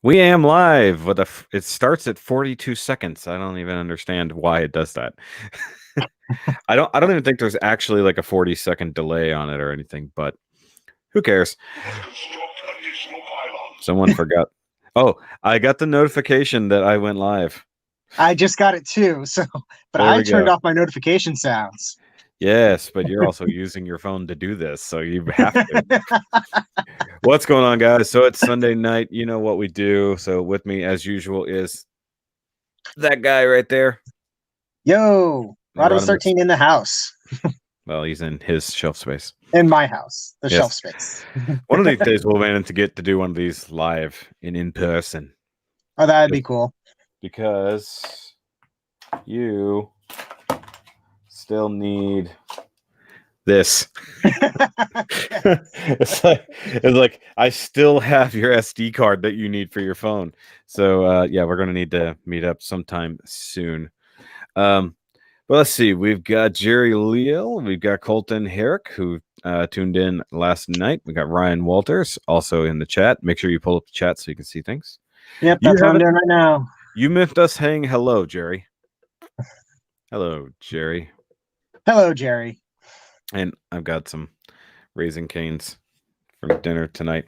We am live. It starts at 42 seconds. I don't even understand why it does that. I don't even think there's actually like a 40-second delay on it or anything, but who cares? Someone forgot. Oh, I got the notification that I went live. I just got it too. But I turned off my notification sounds. Yes, but you're also using your phone to do this, so you have to. What's going on, guys? So it's Sunday night. You know what we do. So with me, as usual, is that guy right there. Yo, RODIMUS13 in the house. Well, he's in his shelf space. In my house, the shelf space. One of these days, we'll manage to get to do one of these live in person. Oh, that'd be cool. Because you still need this. It's like I still have your SD card that you need for your phone. So yeah, we're gonna need to meet up sometime soon. But let's see. We've got Jerry Leal. We've got Colton Herrick, who tuned in last night. We got Ryan Walters also in the chat. Make sure you pull up the chat so you can see things. Yep, that's what I'm doing right now. You missed us saying hello, Jerry. Hello, Jerry. Hello, Jerry. And I've got some Raising Cane's from dinner tonight.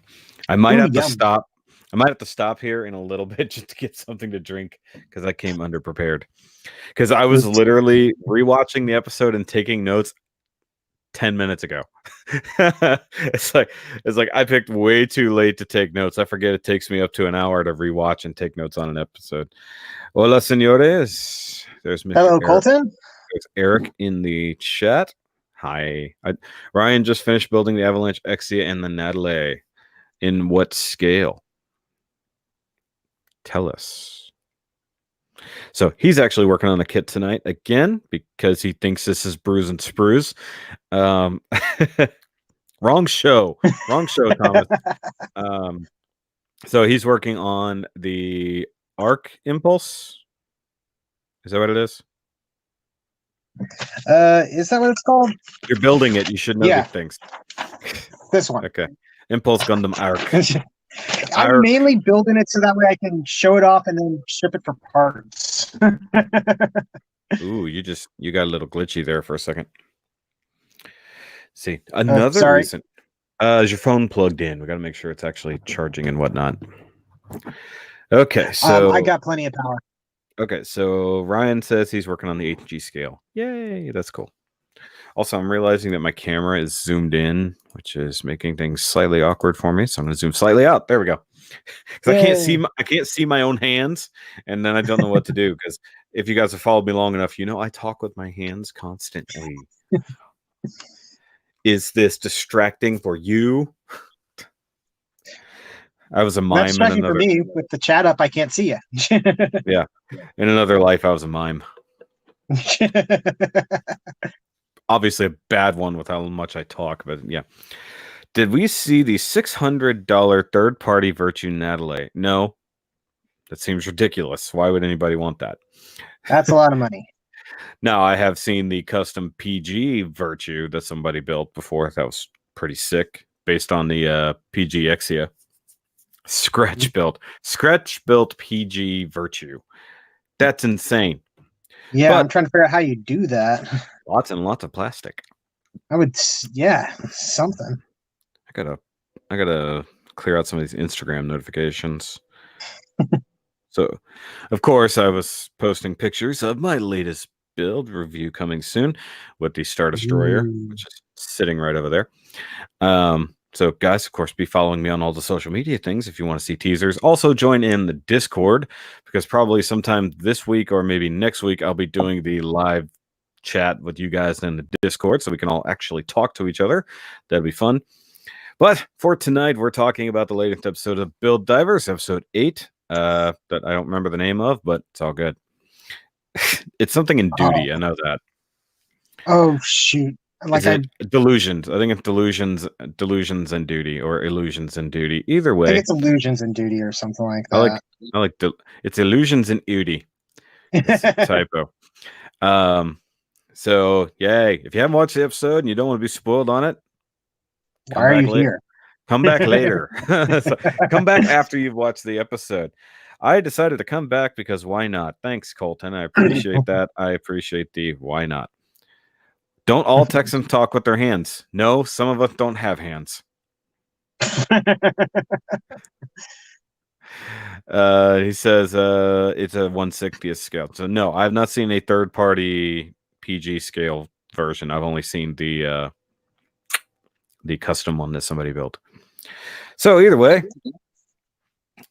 I might have to stop. I might have to stop here in a little bit just to get something to drink because I came underprepared. Because I was literally rewatching the episode and taking notes 10 minutes ago. It's like I picked way too late to take notes. I forget it takes me up to an hour to rewatch and take notes on an episode. Hola, señores. There's Mr. Hello, Eric. Colton. There's Eric in the chat. Hi. Ryan just finished building the Avalanche Exia and the Natalie. In what scale? Tell us. So he's actually working on the kit tonight again because he thinks this is Brews and Sprues. Wrong show, Thomas. So he's working on the Arc Impulse. Is that what it is? Is that what it's called? You're building it. You should know these things. This one. Okay. Impulse Gundam Arc. I'm mainly building it so that way I can show it off and then ship it for parts. Ooh, you got a little glitchy there for a second. See, another reason. Is your phone plugged in? We got to make sure it's actually charging and whatnot. Okay, so I got plenty of power. Okay, so Ryan says he's working on the HG scale. Yay, that's cool. Also, I'm realizing that my camera is zoomed in, which is making things slightly awkward for me. So I'm going to zoom slightly out. There we go. Because I can't see my own hands, and then I don't know what to do. Because if you guys have followed me long enough, you know I talk with my hands constantly. Is this distracting for you? I was a mime. Especially for me, with the chat up, I can't see you. Yeah, in another life, I was a mime. Obviously a bad one with how much I talk, but yeah. Did we see the $600 third-party Virtue Natalie? No. That seems ridiculous. Why would anybody want that? That's a lot of money. Now, I have seen the custom PG Virtue that somebody built before. That was pretty sick, based on the PG Exia. Scratch built PG Virtue. That's insane. Yeah, but I'm trying to figure out how you do that. Lots and lots of plastic. I would, something. I gotta clear out some of these Instagram notifications. So, of course, I was posting pictures of my latest build review coming soon with the Star Destroyer, which is sitting right over there. So, guys, of course, be following me on all the social media things if you want to see teasers. Also, join in the Discord because probably sometime this week or maybe next week, I'll be doing the live chat with you guys in the Discord so we can all actually talk to each other. That'd be fun. But for tonight, we're talking about the latest episode of Build Divers, episode 8, that I don't remember the name of, but it's all good. It's something in duty. I know that. Oh, shoot. Delusions? I think it's delusions and duty, or illusions and duty. Either way, I think it's illusions and duty or something like that. I like it's illusions and duty. Typo. So yay! If you haven't watched the episode and you don't want to be spoiled on it, why are you here? Come back later. So, come back after you've watched the episode. I decided to come back because why not? Thanks, Colton. I appreciate that. I appreciate the why not. Don't all Texans talk with their hands. No, some of us don't have hands. He says it's a 1/60th scale. So no, I've not seen a third-party PG scale version. I've only seen the custom one that somebody built. So either way,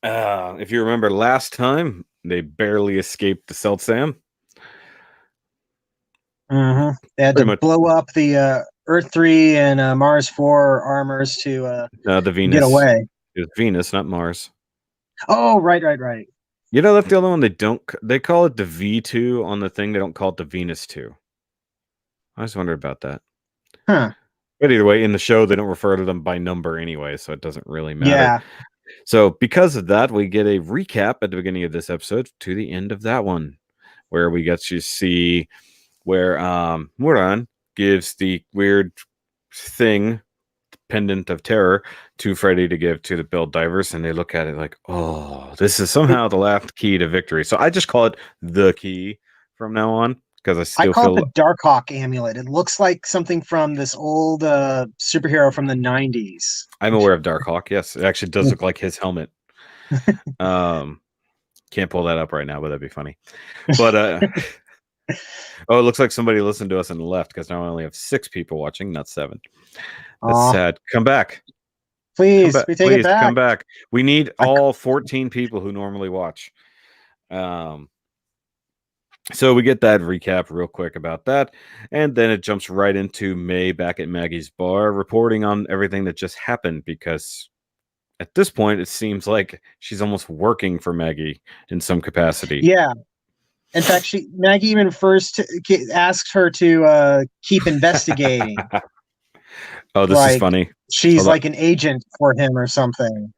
if you remember last time, they barely escaped the Seltsam. Mm-hmm. They had to blow up the Earth 3 and Mars 4 armors to the Venus. Get away. It's Venus, not Mars. Oh, right. You know, that's the other one they call it the V2 on the thing. They don't call it the Venus 2. I just wondered about that. Huh. But either way, in the show, they don't refer to them by number anyway, so it doesn't really matter. Yeah. So because of that, we get a recap at the beginning of this episode to the end of that one, where we get to see where Muran gives the weird thing, pendant of terror, to Freddy to give to the build divers, and they look at it like, oh, this is somehow the last key to victory. So I just call it the key from now on, because I call it the Darkhawk amulet. It looks like something from this old superhero from the 90s. I'm aware of Darkhawk. Yes, it actually does look like his helmet. Can't pull that up right now, but that'd be funny. But oh, it looks like somebody listened to us and left, because now I only have 6 people watching, not 7. That's sad. Come back. Please, we take it back. Come back. We need all 14 people who normally watch. So we get that recap real quick about that, and then it jumps right into May back at Maggie's bar, reporting on everything that just happened, because at this point, it seems like she's almost working for Maggie in some capacity. Yeah. In fact, Maggie even first asked her to keep investigating. Oh, this is funny. She's like an agent for him or something.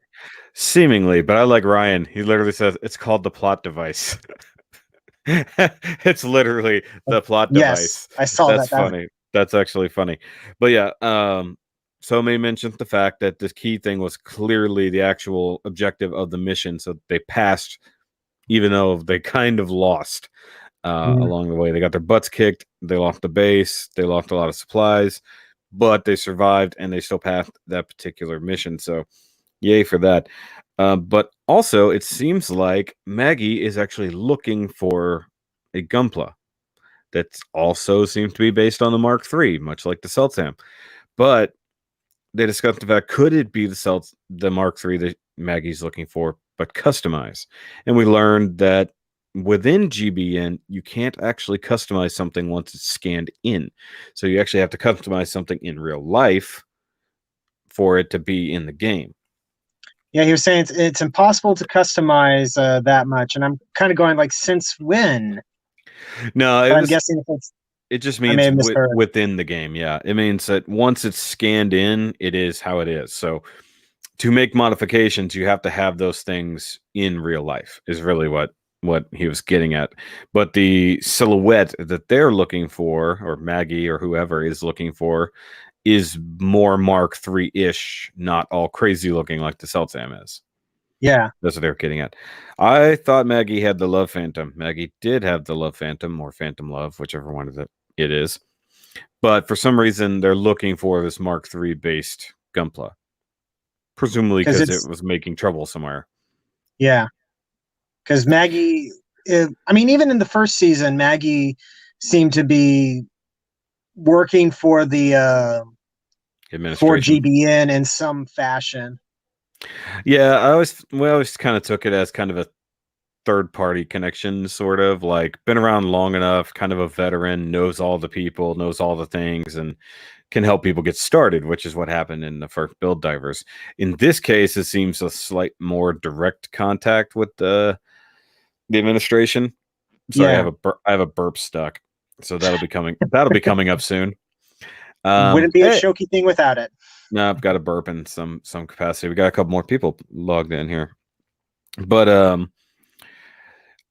Seemingly, but I like Ryan. He literally says it's called the plot device. It's literally the plot device. I saw That's funny. That's actually funny. But yeah, so May mentions the fact that this key thing was clearly the actual objective of the mission, so they passed, even though they kind of lost along the way. They got their butts kicked, they lost the base, they lost a lot of supplies, but they survived and they still passed that particular mission. So yay for that. But also, it seems like Maggie is actually looking for a Gunpla that also seems to be based on the Mark III, much like the Seltsam. But they discussed the fact, could it be the Mark III that Maggie's looking for, but customized? And we learned that within GBN, you can't actually customize something once it's scanned in. So you actually have to customize something in real life for it to be in the game. Yeah, he was saying it's impossible to customize that much, and I'm kind of going like, since when? No, I'm guessing it just means within the game. Yeah, it means that once it's scanned in, it is how it is. So to make modifications, you have to have those things in real life. Is really what he was getting at. But the silhouette that they're looking for, or Maggie or whoever is looking for, is more Mark III-ish, not all crazy looking like the Seltsam is. Yeah. That's what they were getting at. I thought Maggie had the Love Phantom. Maggie did have the Love Phantom, or Phantom Love, whichever one it is. But for some reason, they're looking for this Mark III based Gunpla. Presumably because it was making trouble somewhere. Yeah. Because Maggie, even in the first season, Maggie seemed to be working for the administration, for GBN in some fashion. Yeah, I always kind of took it as kind of a third-party connection, sort of like been around long enough, kind of a veteran, knows all the people, knows all the things, and can help people get started, which is what happened in the first build divers. In this case, it seems a slight more direct contact with the administration. Sorry, yeah. I have a burp stuck, so that'll be coming up soon. Wouldn't be a Shoki thing without it. No, I've got a burp in some capacity. We got a couple more people logged in here, but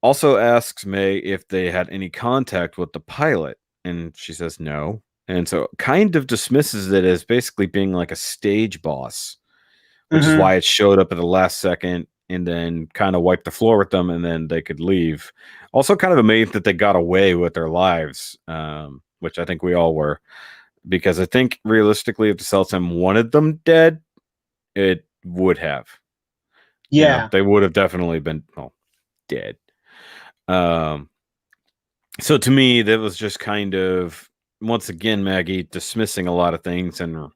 also asks May if they had any contact with the pilot, and she says no, and so kind of dismisses it as basically being like a stage boss. which is why it showed up at the last second and then kind of wiped the floor with them, and then they could leave. Also, kind of amazed that they got away with their lives, which I think we all were, because I think realistically, if the Cell Team wanted them dead, it would have. Yeah, they would have definitely been dead. So to me, that was just kind of, once again, Maggie dismissing a lot of things and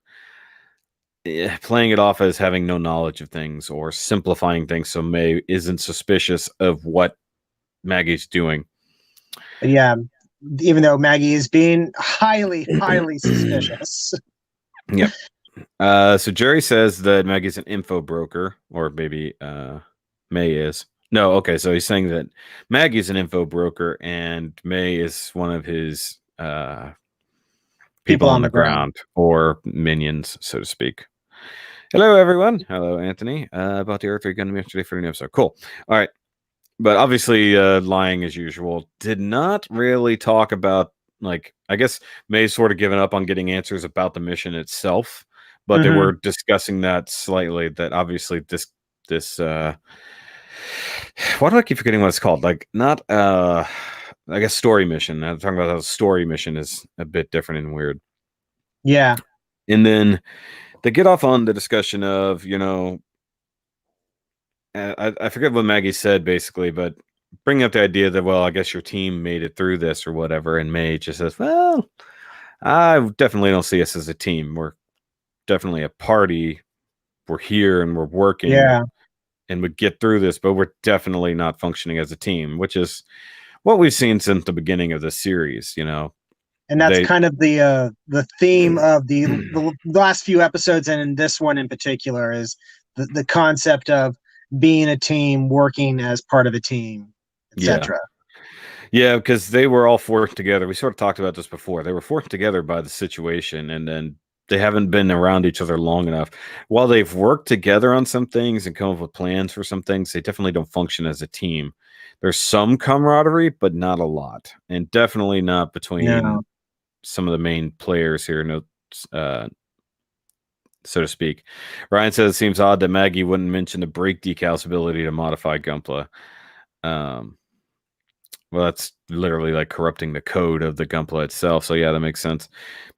playing it off as having no knowledge of things or simplifying things so May isn't suspicious of what Maggie's doing. yeah. Even though Maggie is being highly, highly suspicious. Yep. So Jerry says that Maggie's an info broker, or maybe May is. No, okay. So he's saying that Maggie's an info broker and May is one of his people on the ground, or minions, so to speak. Hello, everyone. Hello, Anthony. About the Earth 3 Gundam yesterday for an episode. Cool. All right. But obviously, lying as usual. Did not really talk about, like, I guess May's sort of given up on getting answers about the mission itself, but they were discussing that slightly, that obviously this why do I keep forgetting what it's called? Like, not I guess story mission. I'm talking about how the story mission is a bit different and weird. Yeah. And then they get off on the discussion of, I forget what Maggie said basically, but bringing up the idea that, well, I guess your team made it through this or whatever, and May just says, well, I definitely don't see us as a team. We're definitely a party. We're here and we're working, and we get through this, but we're definitely not functioning as a team, which is what we've seen since the beginning of the series, And that's kind of the theme of the last few episodes, and in this one in particular, is the concept of being a team, working as part of a team, etc. Yeah, because they were all forced together. We sort of talked about this before. They were forced together by the situation, and then they haven't been around each other long enough. While they've worked together on some things and come up with plans for some things, they definitely don't function as a team. There's some camaraderie, but not a lot, and definitely not between some of the main players here, so to speak. Ryan says it seems odd that Maggie wouldn't mention the brake decal's ability to modify Gunpla. Well, that's literally like corrupting the code of the Gunpla itself. So yeah, that makes sense.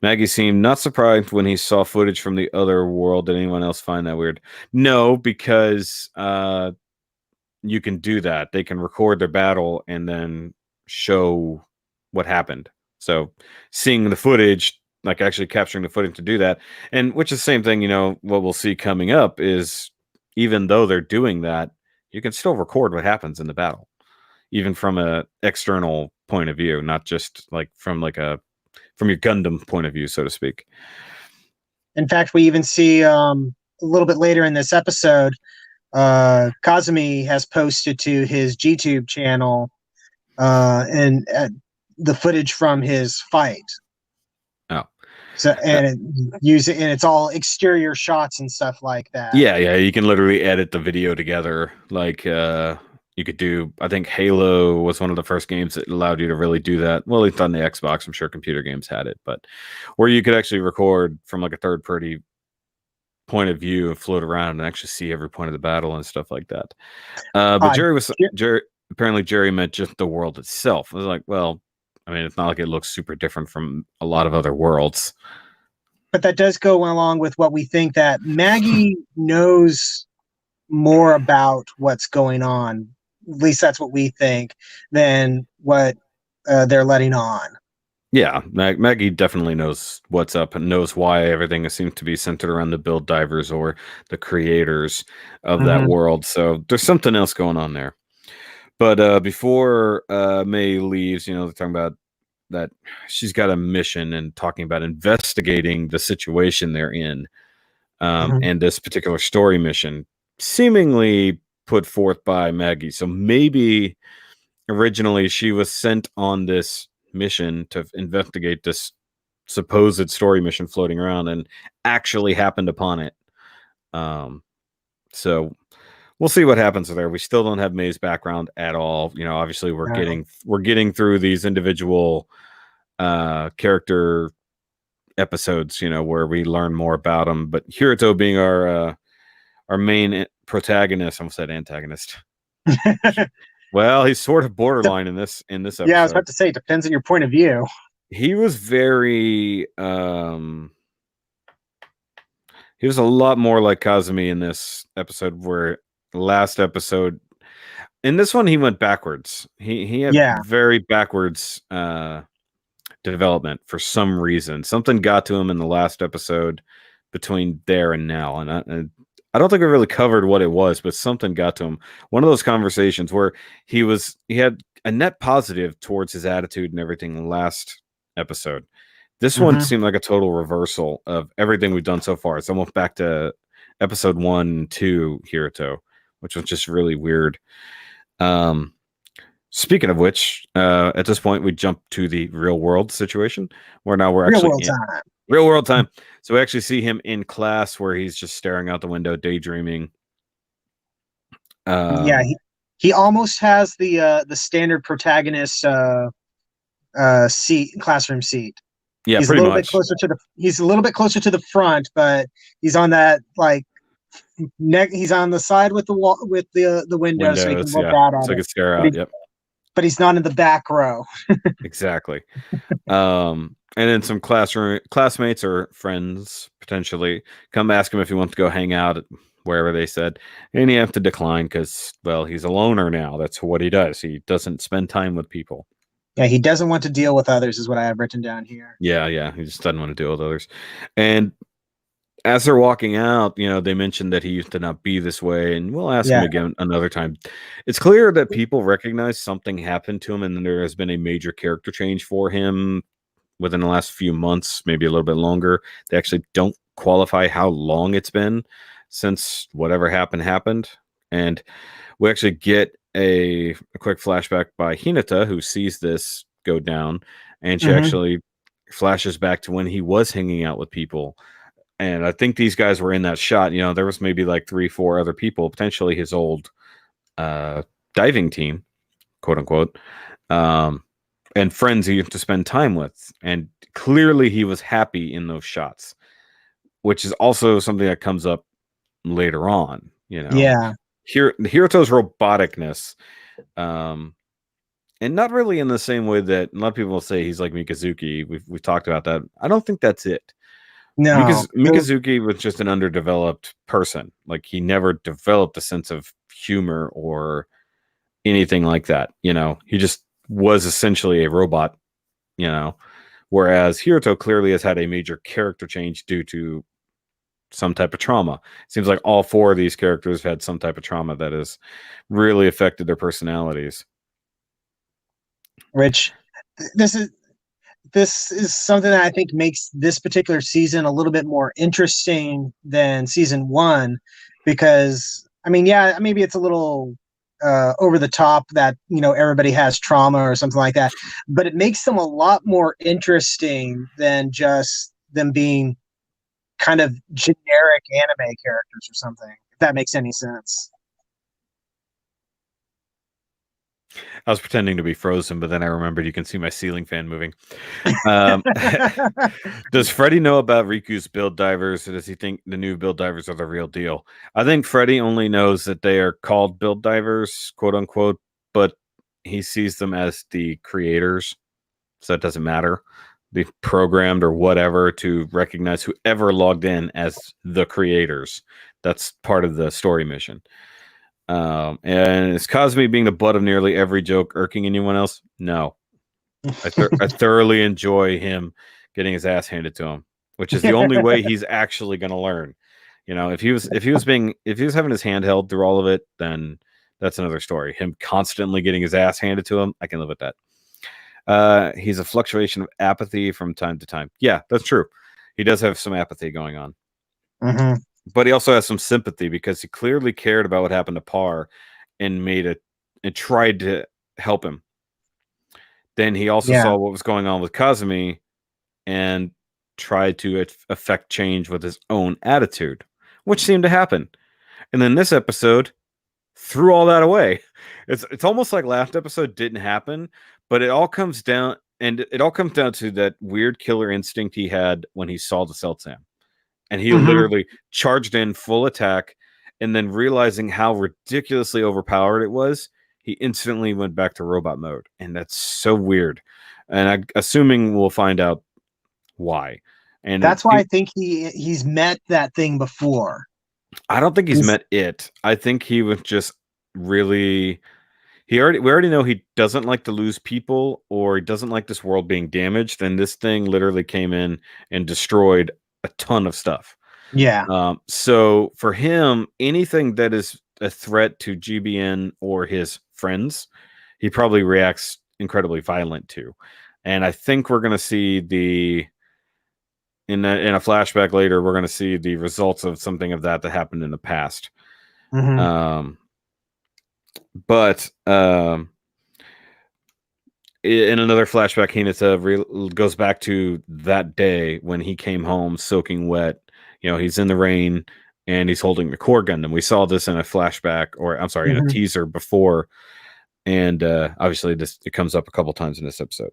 Maggie seemed not surprised when he saw footage from the other world. Did anyone else find that weird? No, because you can do that. They can record their battle and then show what happened. So seeing the footage, like actually capturing the footage to do that, and which is the same thing, what we'll see coming up is, even though they're doing that, you can still record what happens in the battle, even from a external point of view, not just like from your Gundam point of view, so to speak. In fact, we even see a little bit later in this episode, Kazumi has posted to his GTube channel and the footage from his fight. Oh, so and it's all exterior shots and stuff like that. Yeah, you can literally edit the video together. Like you could do, I think Halo was one of the first games that allowed you to really do that. Well, at least on the Xbox, I'm sure computer games had it, but where you could actually record from like a third party point of view and float around and actually see every point of the battle and stuff like that. But Jerry meant just the world itself. I was like, well, I mean, it's not like it looks super different from a lot of other worlds. But that does go along with what we think, that Maggie knows more about what's going on. At least that's what we think, than what they're letting on. Yeah, Maggie definitely knows what's up and knows why everything seems to be centered around the build divers or the creators of that world. So there's something else going on there. But before May leaves, they're talking about that she's got a mission and talking about investigating the situation they're in. And this particular story mission seemingly put forth by Maggie. So maybe originally she was sent on this mission to investigate this supposed story mission floating around and actually happened upon it. So we'll see what happens there. We still don't have May's background at all. Obviously we're getting through these individual character episodes, where we learn more about them. But Hiroto being our our main protagonist. I almost said antagonist. Well, he's sort of borderline in this episode. Yeah, I was about to say, it depends on your point of view. He was very he was a lot more like Kazumi in this episode, where last episode, in this one he went backwards. He had very backwards development for some reason. Something got to him in the last episode between there and now, and I don't think we really covered what it was, but something got to him. One of those conversations where he had a net positive towards his attitude and everything last episode. This one seemed like a total reversal of everything we've done so far. It's almost back to episode 1 and 2 Hiroto, which was just really weird. Speaking of which, at this point we jump to the real world situation, where now we're actually real world time. So we actually see him in class, where he's just staring out the window, daydreaming. He almost has the standard protagonist classroom seat. Yeah, he's pretty a little much. bit closer to he's a little bit closer to the front, but he's on that he's on the side with the wall, with the window, so he can look out at so he can stare out. Yep. But he's not in the back row. Exactly. And then some classmates or friends potentially come ask him if he wants to go hang out at wherever they said, and he have to decline because, well, he's a loner now. That's what he does. He doesn't spend time with people. Yeah, he doesn't want to deal with others, is what I have written down here. Yeah, he just doesn't want to deal with others. And as they're walking out, they mentioned that he used to not be this way, and we'll ask him again another time. It's clear that people recognize something happened to him, and there has been a major character change for him within the last few months, maybe a little bit longer. They actually don't qualify how long it's been since whatever happened. And we actually get a quick flashback by Hinata, who sees this go down, and she actually flashes back to when he was hanging out with people. And I think these guys were in that shot. There was maybe like 3-4 other people, potentially his old diving team, quote unquote, and friends he used to spend time with. And clearly he was happy in those shots, which is also something that comes up later on. Hiroto's roboticness, and not really in the same way that a lot of people will say he's like Mikazuki. We've talked about that. I don't think that's it. No, because Mikazuki was just an underdeveloped person. Like, he never developed a sense of humor or anything like that. He just was essentially a robot. Whereas Hiroto clearly has had a major character change due to some type of trauma. It seems like all 4 of these characters have had some type of trauma that has really affected their personalities. Which this is something that I think makes this particular season a little bit more interesting than season 1, because maybe it's a little over the top that everybody has trauma or something like that, but it makes them a lot more interesting than just them being kind of generic anime characters or something, if that makes any sense. I was pretending to be frozen, but then I remembered you can see my ceiling fan moving. Does Freddy know about Riku's build divers, or does he think the new build divers are the real deal? I think Freddy only knows that they are called build divers, quote unquote, but he sees them as the creators, so it doesn't matter. They programmed or whatever to recognize whoever logged in as the creators. That's part of the story mission. And is Kazumi being the butt of nearly every joke irking anyone else? No. I thoroughly enjoy him getting his ass handed to him, which is the only way he's actually going to learn. If he was having his hand held through all of it, then that's another story. Him constantly getting his ass handed to him, I can live with that. He's a fluctuation of apathy from time to time. Yeah, that's true. He does have some apathy going on. But he also has some sympathy, because he clearly cared about what happened to Par and tried to help him. Then he also saw what was going on with Kazumi and tried to affect change with his own attitude, which seemed to happen. And then this episode threw all that away. It's almost like last episode didn't happen, but it all comes down to that weird killer instinct he had when he saw the Seltsam. And he literally charged in full attack and then realizing how ridiculously overpowered it was, he instantly went back to robot mode, and that's so weird. And I'm assuming we'll find out why. And That's why I think he's met that thing before. I don't think he's met it. I think he was just really we already know he doesn't like to lose people, or he doesn't like this world being damaged, and this thing literally came in and destroyed a ton of stuff. Yeah. So for him, anything that is a threat to GBN or his friends, he probably reacts incredibly violent to. And I think we're going to see in a flashback later, we're going to see the results of something of that happened in the past. Mm-hmm. But in another flashback, Hinata goes back to that day when he came home soaking wet. You know, he's in the rain and he's holding the core Gundam. We saw this in a flashback, or I'm sorry, in a teaser before. And obviously it comes up a couple times in this episode.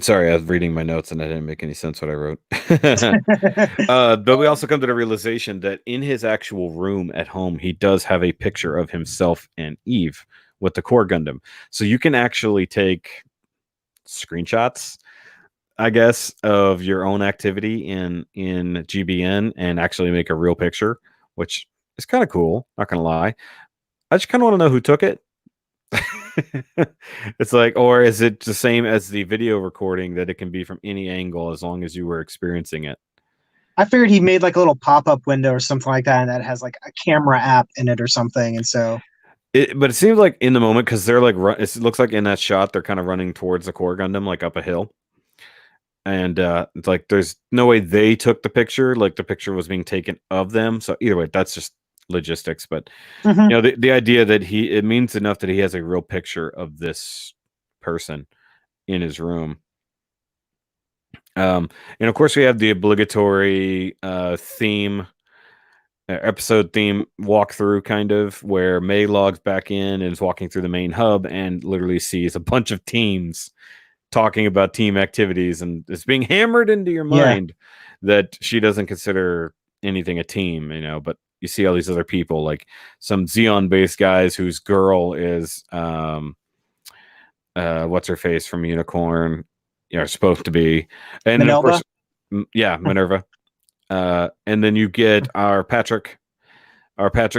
Sorry, I was reading my notes and I didn't make any sense what I wrote. But we also come to the realization that in his actual room at home, he does have a picture of himself and Eve with the core Gundam. So you can actually take screenshots, I guess, of your own activity in GBN and actually make a real picture, which is kind of cool. Not gonna lie. I just kind of want to know who took it. It's like, or is it the same as the video recording that it can be from any angle as long as you were experiencing it? I figured he made like a little pop-up window or something like that, and that has like a camera app in it or something. And so, but it seems like in the moment, because they're like, it looks like in that shot they're kind of running towards the core Gundam, like up a hill, and it's like there's no way they took the picture. Like the picture was being taken of them. So either way, that's just logistics. But you know, the idea that it means enough that he has a real picture of this person in his room. And of course we have the obligatory episode theme walkthrough, kind of, where May logs back in and is walking through the main hub and literally sees a bunch of teams talking about team activities, and it's being hammered into your mind that she doesn't consider anything a team, you know. But you see all these other people, like some Xeon based guys whose girl is what's her face from Unicorn, you know, supposed to be, and then, of course, Minerva. And then you get our Patrick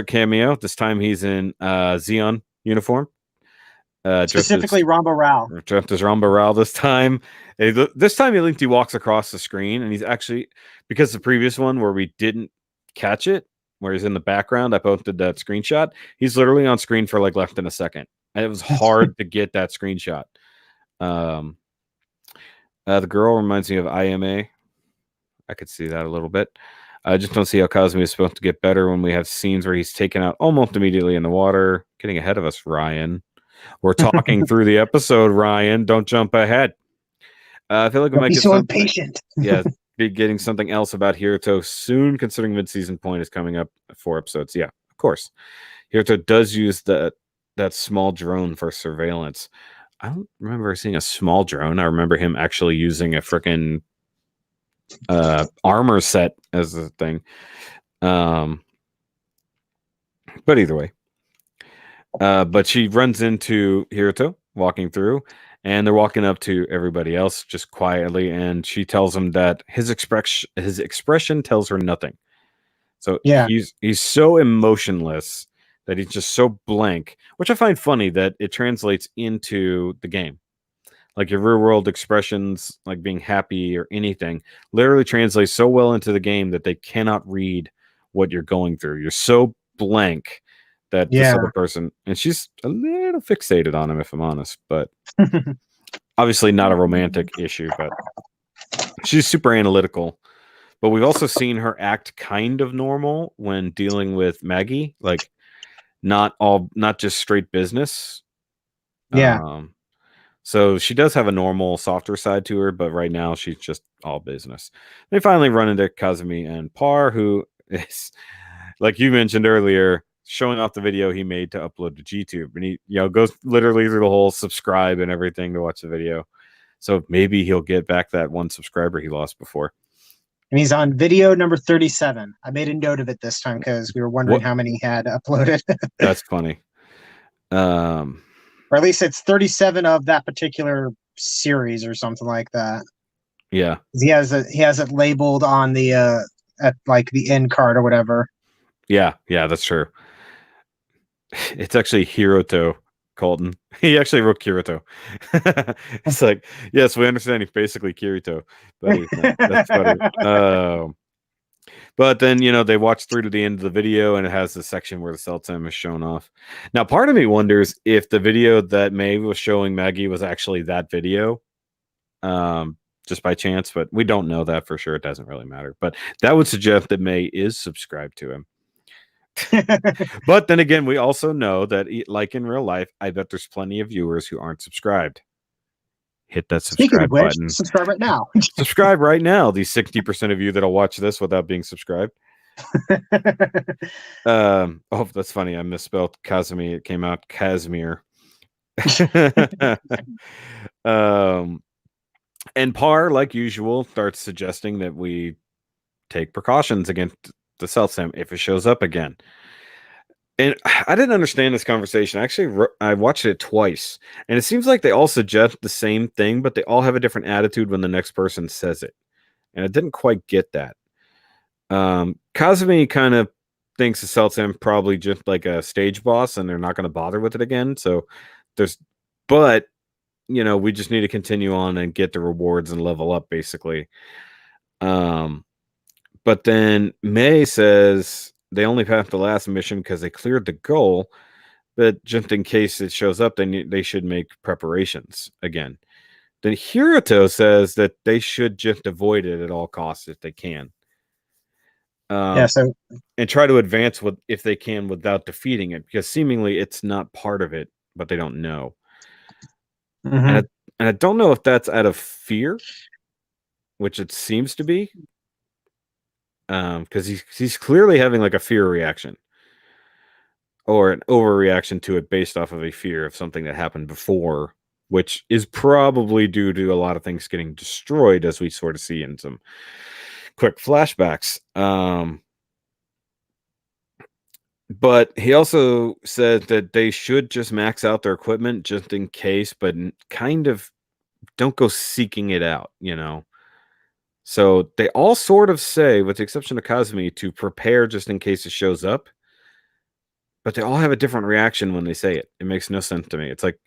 cameo. This time he's in Xeon uniform. specifically Ramba Rao. Dressed as Ramba Rao this time. This time he walks across the screen, and he's actually, because the previous one where we didn't catch it, where he's in the background, I posted that screenshot. He's literally on screen for like less than a second. And it was hard to get that screenshot. The girl reminds me of IMA. I could see that a little bit. I just don't see how Kazumi is supposed to get better when we have scenes where he's taken out almost immediately in the water. Getting ahead of us, Ryan. We're talking through the episode, Ryan. Don't jump ahead. I feel like we might be get so impatient. be getting something else about Hiroto soon, considering mid-season point is coming up 4 episodes. Yeah, of course. Hiroto does use that small drone for surveillance. I don't remember seeing a small drone. I remember him actually using a freaking armor set as a thing. But either way. But she runs into Hiroto walking through, and they're walking up to everybody else just quietly, and she tells him that his expression tells her nothing. So he's so emotionless that he's just so blank, which I find funny that it translates into the game. Like your real world expressions, like being happy or anything, literally translates so well into the game that they cannot read what you're going through. You're so blank that this other person, and she's a little fixated on him, if I'm honest, but obviously not a romantic issue, but she's super analytical. But we've also seen her act kind of normal when dealing with Maggie, like not just straight business. So she does have a normal, softer side to her, but right now she's just all business. They finally run into Kazumi and Par, who is, like you mentioned earlier, showing off the video he made to upload to GTube, and he, goes literally through the whole subscribe and everything to watch the video. So maybe he'll get back that one subscriber he lost before. and he's on video number 37. I made a note of it this time because we were wondering What? how many he had uploaded. That's funny. Or at least it's 37 of that particular series or something like that. Yeah. He has it labeled on the at like the end card or whatever. Yeah, that's true. It's actually Hiroto Colton. He actually wrote Kirito. It's like, yes, we understand he's basically Kirito. But that's funny. But then, you know, they watch through to the end of the video and it has the section where the Celtem is shown off. Now, part of me wonders if the video that May was showing Maggie was actually that video, just by chance, but we don't know that for sure. It doesn't really matter. But that would suggest that May is subscribed to him. But then again, we also know that, like in real life, I bet there's plenty of viewers who aren't subscribed. Hit that subscribe button. Subscribe right now. Subscribe right now. These 60% of you that'll watch this without being subscribed. Oh, that's funny. I misspelled Kazumi. It came out Casimir. And Par, like usual, starts suggesting that we take precautions against the Celtem if it shows up again. And I didn't understand this conversation. Actually, I watched it twice, and it seems like they all suggest the same thing, but they all have a different attitude when the next person says it. And I didn't quite get that. Kazumi kind of thinks the Celtem probably just like a stage boss, and they're not going to bother with it again. So but you know, we just need to continue on and get the rewards and level up, basically. But then May says they only passed the last mission because they cleared the goal, but just in case it shows up, then they should make preparations again. Then Hiroto says that they should just avoid it at all costs if they can. And try to advance if they can without defeating it, because seemingly it's not part of it, but they don't know. And I don't know if that's out of fear, which it seems to be. Because he's clearly having like a fear reaction or an overreaction to it based off of a fear of something that happened before, which is probably due to a lot of things getting destroyed, as we sort of see in some quick flashbacks. But he also said that they should just max out their equipment just in case, but kind of don't go seeking it out, you know? So they all sort of say, with the exception of Kazumi, to prepare just in case it shows up. But they all have a different reaction when they say it. It makes no sense to me. It's like,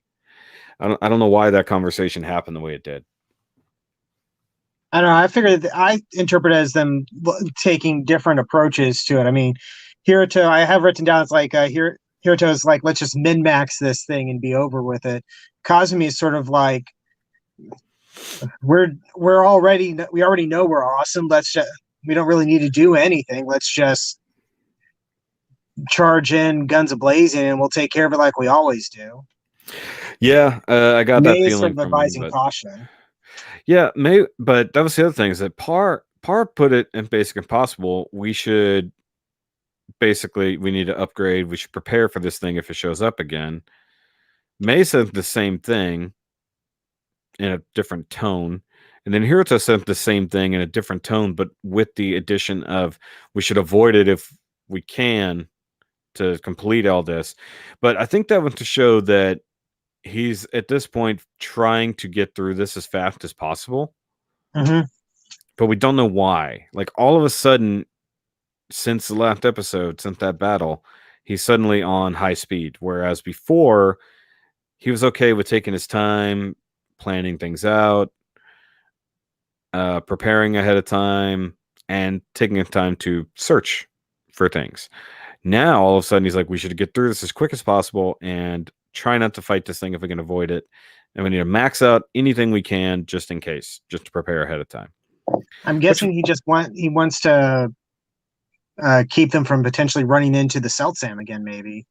I don't know why that conversation happened the way it did. I don't know. I figured I interpret it as them taking different approaches to it. I mean, Hiroto, I have written down, it's like Hiroto's like, let's just min-max this thing and be over with it. Kazumi is sort of like, we already know we're awesome. We don't really need to do anything. Let's just charge in guns a-blazing and we'll take care of it like we always do. Yeah, I got that feeling sort of from advising him, caution. Yeah, but that was the other thing, is that Par put it in Basic Impossible. We need to upgrade. We should prepare for this thing if it shows up again. May said the same thing in a different tone, and then Hiroto said the same thing in a different tone, but with the addition of we should avoid it if we can to complete all this. But I think that went to show that he's at this point trying to get through this as fast as possible. But we don't know why. Like, all of a sudden, since the last episode, since that battle, he's suddenly on high speed, whereas before he was okay with taking his time, planning things out, preparing ahead of time, and taking his time to search for things. Now, all of a sudden, he's like, we should get through this as quick as possible and try not to fight this thing if we can avoid it. And we need to max out anything we can just in case, just to prepare ahead of time. I'm guessing he wants to keep them from potentially running into the Celtsam again, maybe.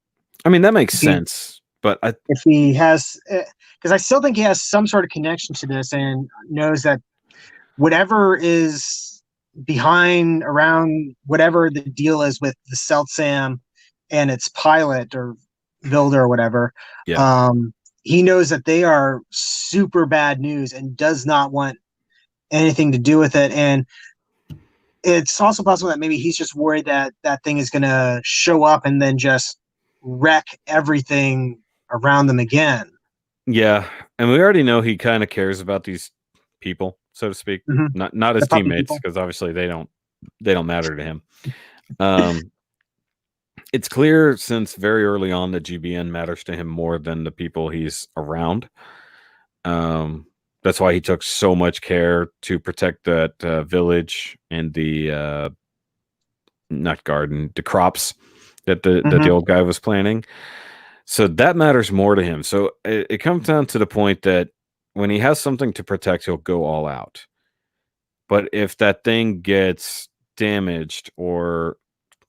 I mean, that makes sense. But if he has, because I still think he has some sort of connection to this and knows that whatever is around whatever the deal is with the Celtsam and its pilot or builder or whatever, he knows that they are super bad news and does not want anything to do with it. And it's also possible that maybe he's just worried that that thing is going to show up and then just wreck everything around them again. Yeah, and we already know he kind of cares about these people, so to speak. Mhm. Not his The puppy teammates, people. because obviously they don't matter to him. It's clear since very early on that GBN matters to him more than the people he's around. That's why he took so much care to protect that village and the not garden, the crops that the old guy was planting. So that matters more to him. So it comes down to the point that when he has something to protect, he'll go all out. But if that thing gets damaged or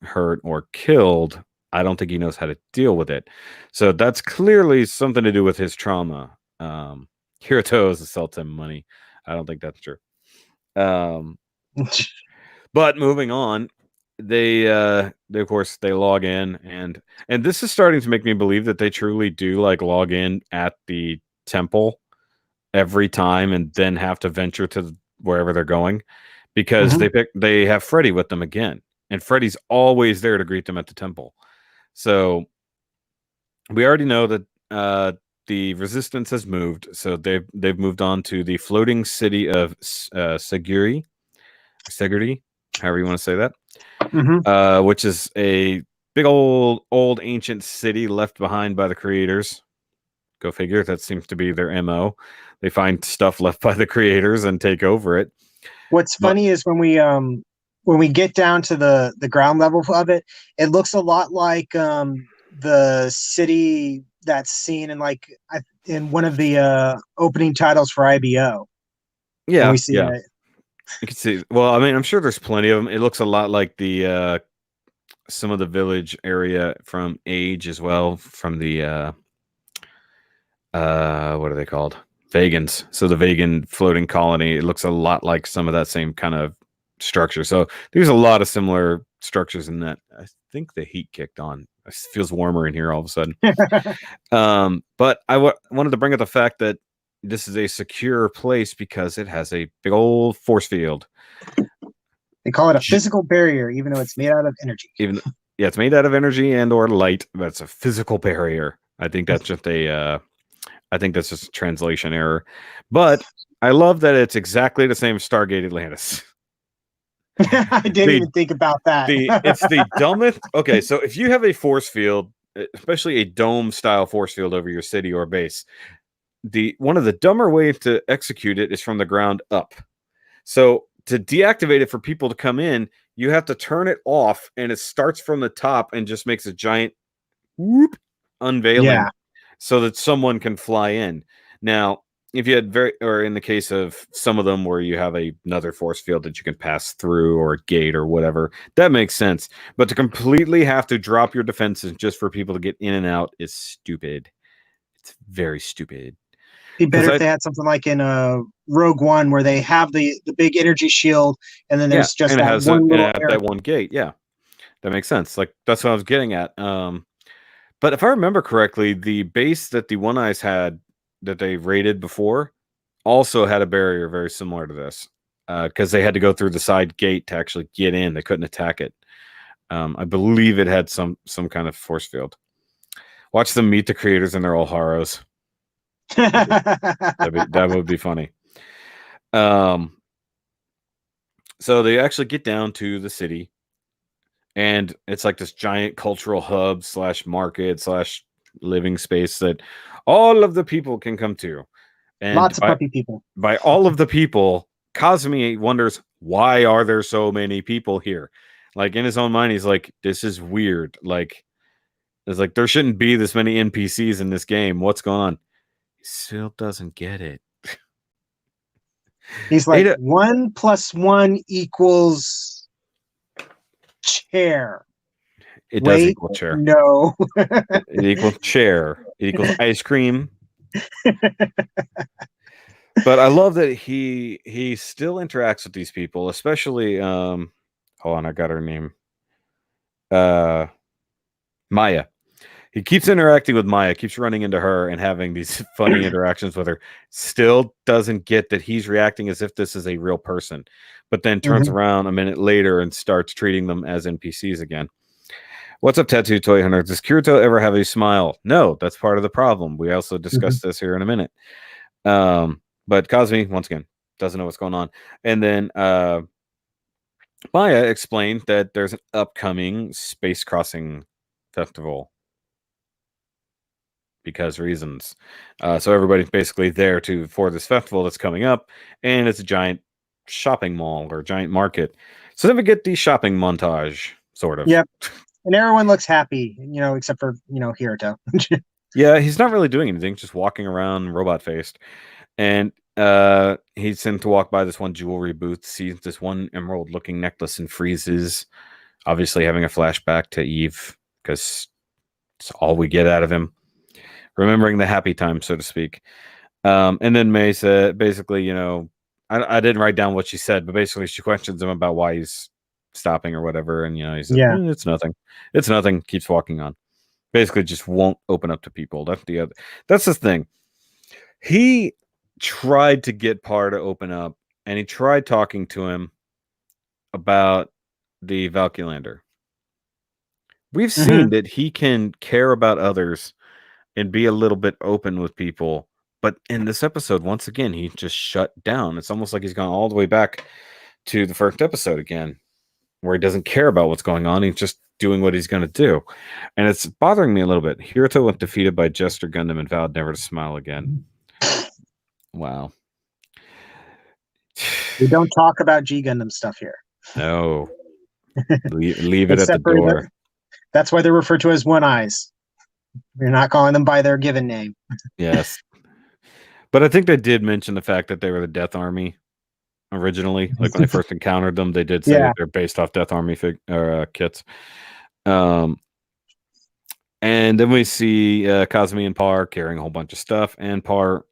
hurt or killed, I don't think he knows how to deal with it. So that's clearly something to do with his trauma. Hiroto is to sell him money. I don't think that's true. But moving on, they of course they log in, and this is starting to make me believe that they truly do like log in at the temple every time and then have to venture to wherever they're going, because they have Freddy with them again, and Freddy's always there to greet them at the temple. So we already know that the resistance has moved, so they've moved on to the floating city of Seguri, however you want to say that, which is a big old ancient city left behind by the creators. Go figure. That seems to be their MO. They find stuff left by the creators and take over it. What's funny is when we get down to the ground level of it, it looks a lot like the city that's seen in in one of the opening titles for IBO. Yeah, when we see yeah. it. You can see. Well, I mean, I'm sure there's plenty of them. It looks a lot like the some of the village area from Age as well, from the what are they called? Vegans. So the vegan floating colony, it looks a lot like some of that same kind of structure. So there's a lot of similar structures in that. I think the heat kicked on. It feels warmer in here all of a sudden. But I wanted to bring up the fact that this is a secure place because it has a big old force field. They call it a physical barrier, even though it's made out of energy. Yeah, it's made out of energy and or light, but it's a physical barrier. I think that's just a translation error. But I love that it's exactly the same as Stargate Atlantis. I didn't even think about that. It's the dumbest. Okay, so if you have a force field, especially a dome style force field over your city or base, one of the dumber ways to execute it is from the ground up. So to deactivate it for people to come in, you have to turn it off, and it starts from the top and just makes a giant whoop unveiling, so that someone can fly in. Now, if you had or in the case of some of them where you have another force field that you can pass through or a gate or whatever, that makes sense. But to completely have to drop your defenses just for people to get in and out is stupid. It's very stupid. Be better if they had something like in Rogue One where they have the big energy shield, and then there's just that one little that one gate. Yeah, that makes sense. Like that's what I was getting at. But if I remember correctly, the base that the One Eyes had that they raided before also had a barrier very similar to this, because they had to go through the side gate to actually get in. They couldn't attack it. I believe it had some kind of force field. Watch them meet the creators, and they're all Haros. That would be funny. So they actually get down to the city, and it's like this giant cultural hub / market / living space that all of the people can come to. And lots of puppy people. By all of the people, Kazumi wonders, why are there so many people here? Like in his own mind, he's like, this is weird. Like, it's like there shouldn't be this many NPCs in this game. What's going on? He still doesn't get it. He's like, 1 + 1 equals chair. It does equal chair. No. It equals chair. It equals ice cream. But I love that he still interacts with these people, especially hold on, I got her name. Maya. He keeps interacting with Maya, keeps running into her and having these funny interactions with her. Still doesn't get that he's reacting as if this is a real person, but then turns around a minute later and starts treating them as NPCs again. What's up, Tattoo Toy Hunter? Does Kirito ever have a smile? No, that's part of the problem. We also discussed this here in a minute. But Cosme, once again, doesn't know what's going on. And then Maya explained that there's an upcoming space crossing festival because reasons. So everybody's basically there for this festival that's coming up, and it's a giant shopping mall or giant market. So then we get the shopping montage, sort of. Yep. And everyone looks happy, except for, Hiroto. Yeah, he's not really doing anything, just walking around robot faced. And he's sent to walk by this one jewelry booth, sees this one emerald looking necklace, and freezes, obviously having a flashback to Eve, because it's all we get out of him. Remembering the happy time, so to speak. And then May said, basically, I didn't write down what she said, but basically she questions him about why he's stopping or whatever. And, he says, it's nothing. It's nothing. Keeps walking on. Basically just won't open up to people. That's the thing. He tried to get Parr to open up, and he tried talking to him about the Valkylander. We've seen that he can care about others and be a little bit open with people. But in this episode, once again, he just shut down. It's almost like he's gone all the way back to the first episode again, where he doesn't care about what's going on. He's just doing what he's going to do. And it's bothering me a little bit. Hiroto was defeated by Jester Gundam and vowed never to smile again. Wow. We don't talk about G Gundam stuff here. No. Leave it at the door. That's why they're referred to as One Eyes. We're not calling them by their given name. Yes. But I think they did mention the fact that they were the Death Army originally. Like when I first encountered them, they did say that they're based off Death Army kits. And then we see Cosme and Parr carrying a whole bunch of stuff, and Parr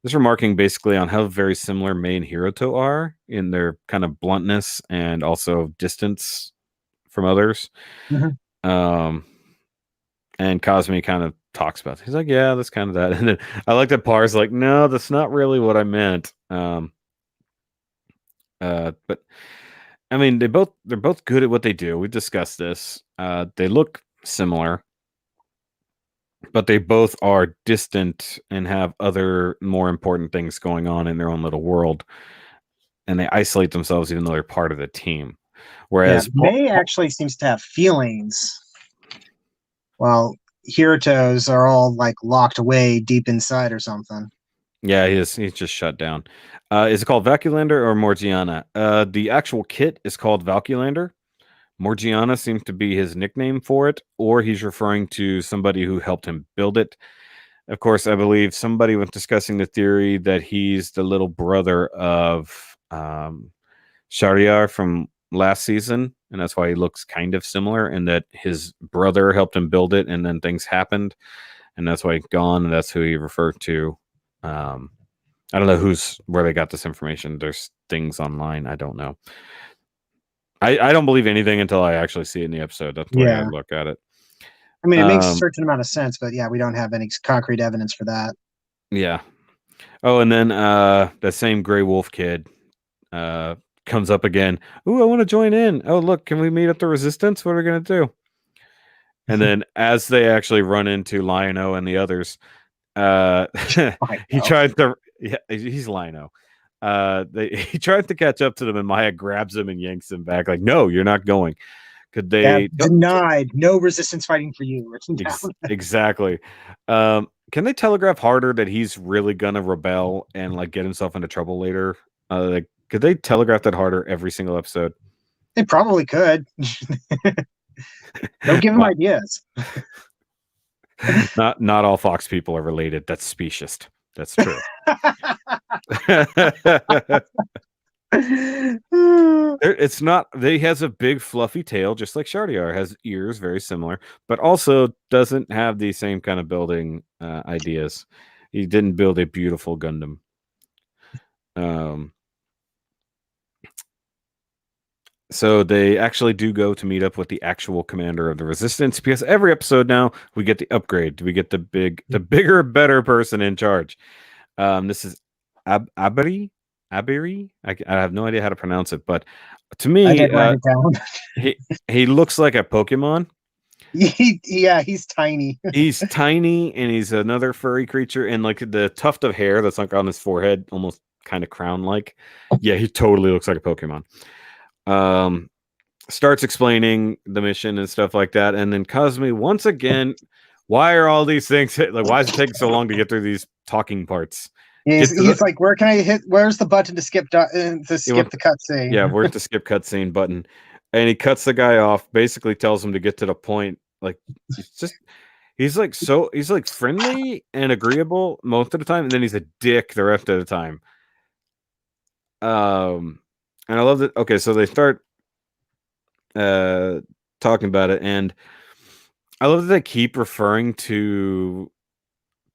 is remarking basically on how very similar Mei and Hiroto are in their kind of bluntness and also distance from others. And Cosme kind of talks about it. He's like, yeah, that's kind of that. And then I like that Parr's like, no, that's not really what I meant. But I mean, they're both good at what they do. We discussed this. They look similar, but they both are distant and have other more important things going on in their own little world, and they isolate themselves even though they're part of the team. Whereas Mei actually seems to have feelings, while Hiroto's are all like locked away deep inside or something. Yeah, he's just shut down. Is it called Valkylander or Morgiana? The actual kit is called Valkylander. Morgiana seems to be his nickname for it, or he's referring to somebody who helped him build it. Of course, I believe somebody was discussing the theory that he's the little brother of Shariar from last season, and that's why he looks kind of similar, and that his brother helped him build it, and then things happened, and that's why he's gone, and that's who he referred to. I don't know where they got this information. There's things online. I don't know. I don't believe anything until I actually see it in the episode. That's the way I look at it. I mean, it makes a certain amount of sense, but yeah, we don't have any concrete evidence for that. Yeah. Oh, and then that same Grey Wolf kid comes up again. Ooh, I want to join in. Oh, look, can we meet at the Resistance? What are we going to do? And then as they actually run into Lion-O and the others, he tries to... Yeah, he's Lion-O. He tries to catch up to them, and Maya grabs him and yanks him back. Like, no, you're not going. Could they denied? No resistance fighting for you. Exactly. Can they telegraph harder that he's really gonna rebel and like get himself into trouble later? Could they telegraph that harder every single episode? They probably could. Don't give him ideas. Not all Fox people are related. That's speciest. That's true. It's not. He has a big fluffy tail, just like Shardiar has ears, very similar, but also doesn't have the same kind of building ideas. He didn't build a beautiful Gundam. So they actually do go to meet up with the actual commander of the resistance, because every episode now we get the upgrade. We get the bigger, better person in charge. This is Abiri. Abiri. I have no idea how to pronounce it, but to I me, did write it down. he looks like a Pokemon. Yeah, he's tiny. He's tiny, and he's another furry creature, and like the tuft of hair that's like on his forehead, almost kind of crown-like. Yeah, he totally looks like a Pokemon. Starts explaining the mission and stuff like that, and then Cosme once again, why are all these things like? Why is it taking so long to get through these talking parts? He's like, where can I hit? Where's the button to skip the cutscene? Yeah, where's the skip cutscene button? And he cuts the guy off. Basically, tells him to get to the point. Like he's like friendly and agreeable most of the time, and then he's a dick the rest of the time. And I love that. Okay, so they start talking about it, and I love that they keep referring to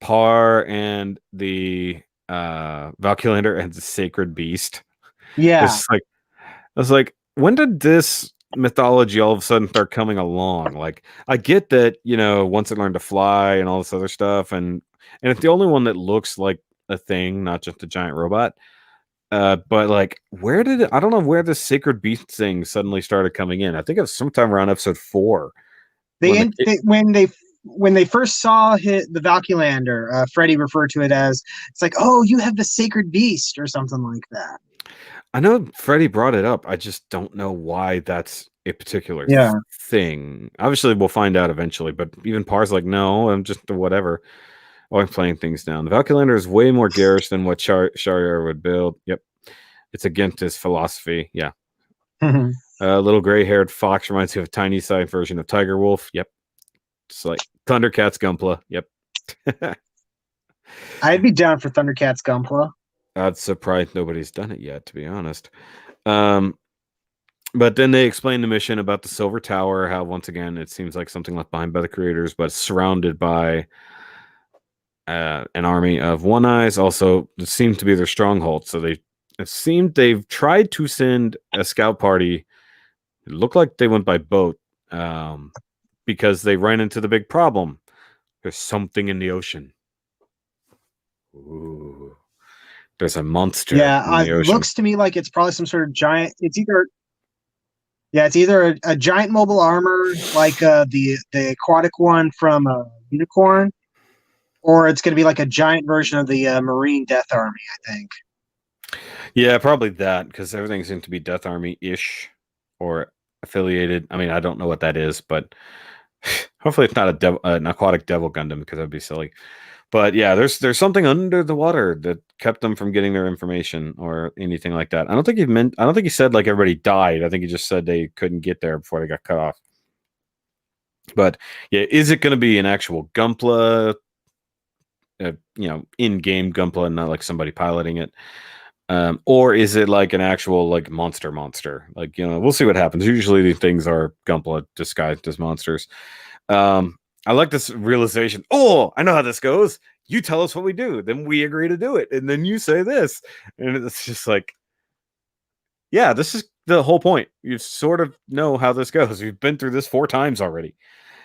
Par and the Valkylander as a sacred beast. Yeah, It's like I was like, when did this mythology all of a sudden start coming along? Like, I get that, once it learned to fly and all this other stuff, and it's the only one that looks like a thing, not just a giant robot. But like, I don't know where this sacred beast thing suddenly started coming in. I think it was sometime around episode 4. When they first saw the Valkylander, Freddy referred to it as, it's like, oh, you have the sacred beast or something like that. I know Freddy brought it up. I just don't know why that's a particular thing. Obviously, we'll find out eventually, but even Par's like, no, I'm just whatever. Oh, I'm playing things down. The Valkylander is way more garish than what Shariar would build. Yep. It's against his philosophy. Yeah. Little gray-haired fox reminds you of a tiny-sized version of Tiger Wolf. Yep. It's like Thundercats Gunpla. Yep. I'd be down for Thundercats Gunpla. I'm surprised nobody's done it yet, to be honest. But then they explain the mission about the Silver Tower, how once again it seems like something left behind by the creators, but surrounded by an army of One Eyes. Also, it seemed to be their stronghold. So they've tried to send a scout party. It looked like they went by boat, because they ran into the big problem. There's something in the ocean. Ooh. There's a monster. Yeah, it looks to me like it's probably some sort of giant. It's either a giant mobile armor like the aquatic one from Unicorn, or it's going to be like a giant version of the Marine Death Army, I think. Yeah, probably that, because everything seems to be Death Army-ish or affiliated. I mean, I don't know what that is, but hopefully it's not an aquatic devil Gundam, because that'd be silly. But yeah, there's something under the water that kept them from getting their information or anything like that. I don't think he said like everybody died. I think he just said they couldn't get there before they got cut off. But yeah, is it going to be an actual Gunpla? In-game Gunpla, and not like somebody piloting it, or is it like an actual like monster? Like, we'll see what happens. Usually these things are Gunpla disguised as monsters. I like this realization. Oh, I know how this goes. You tell us what we do, then we agree to do it, and then you say this, and it's just like, yeah, this is the whole point. You sort of know how this goes. We've been through this 4 times already.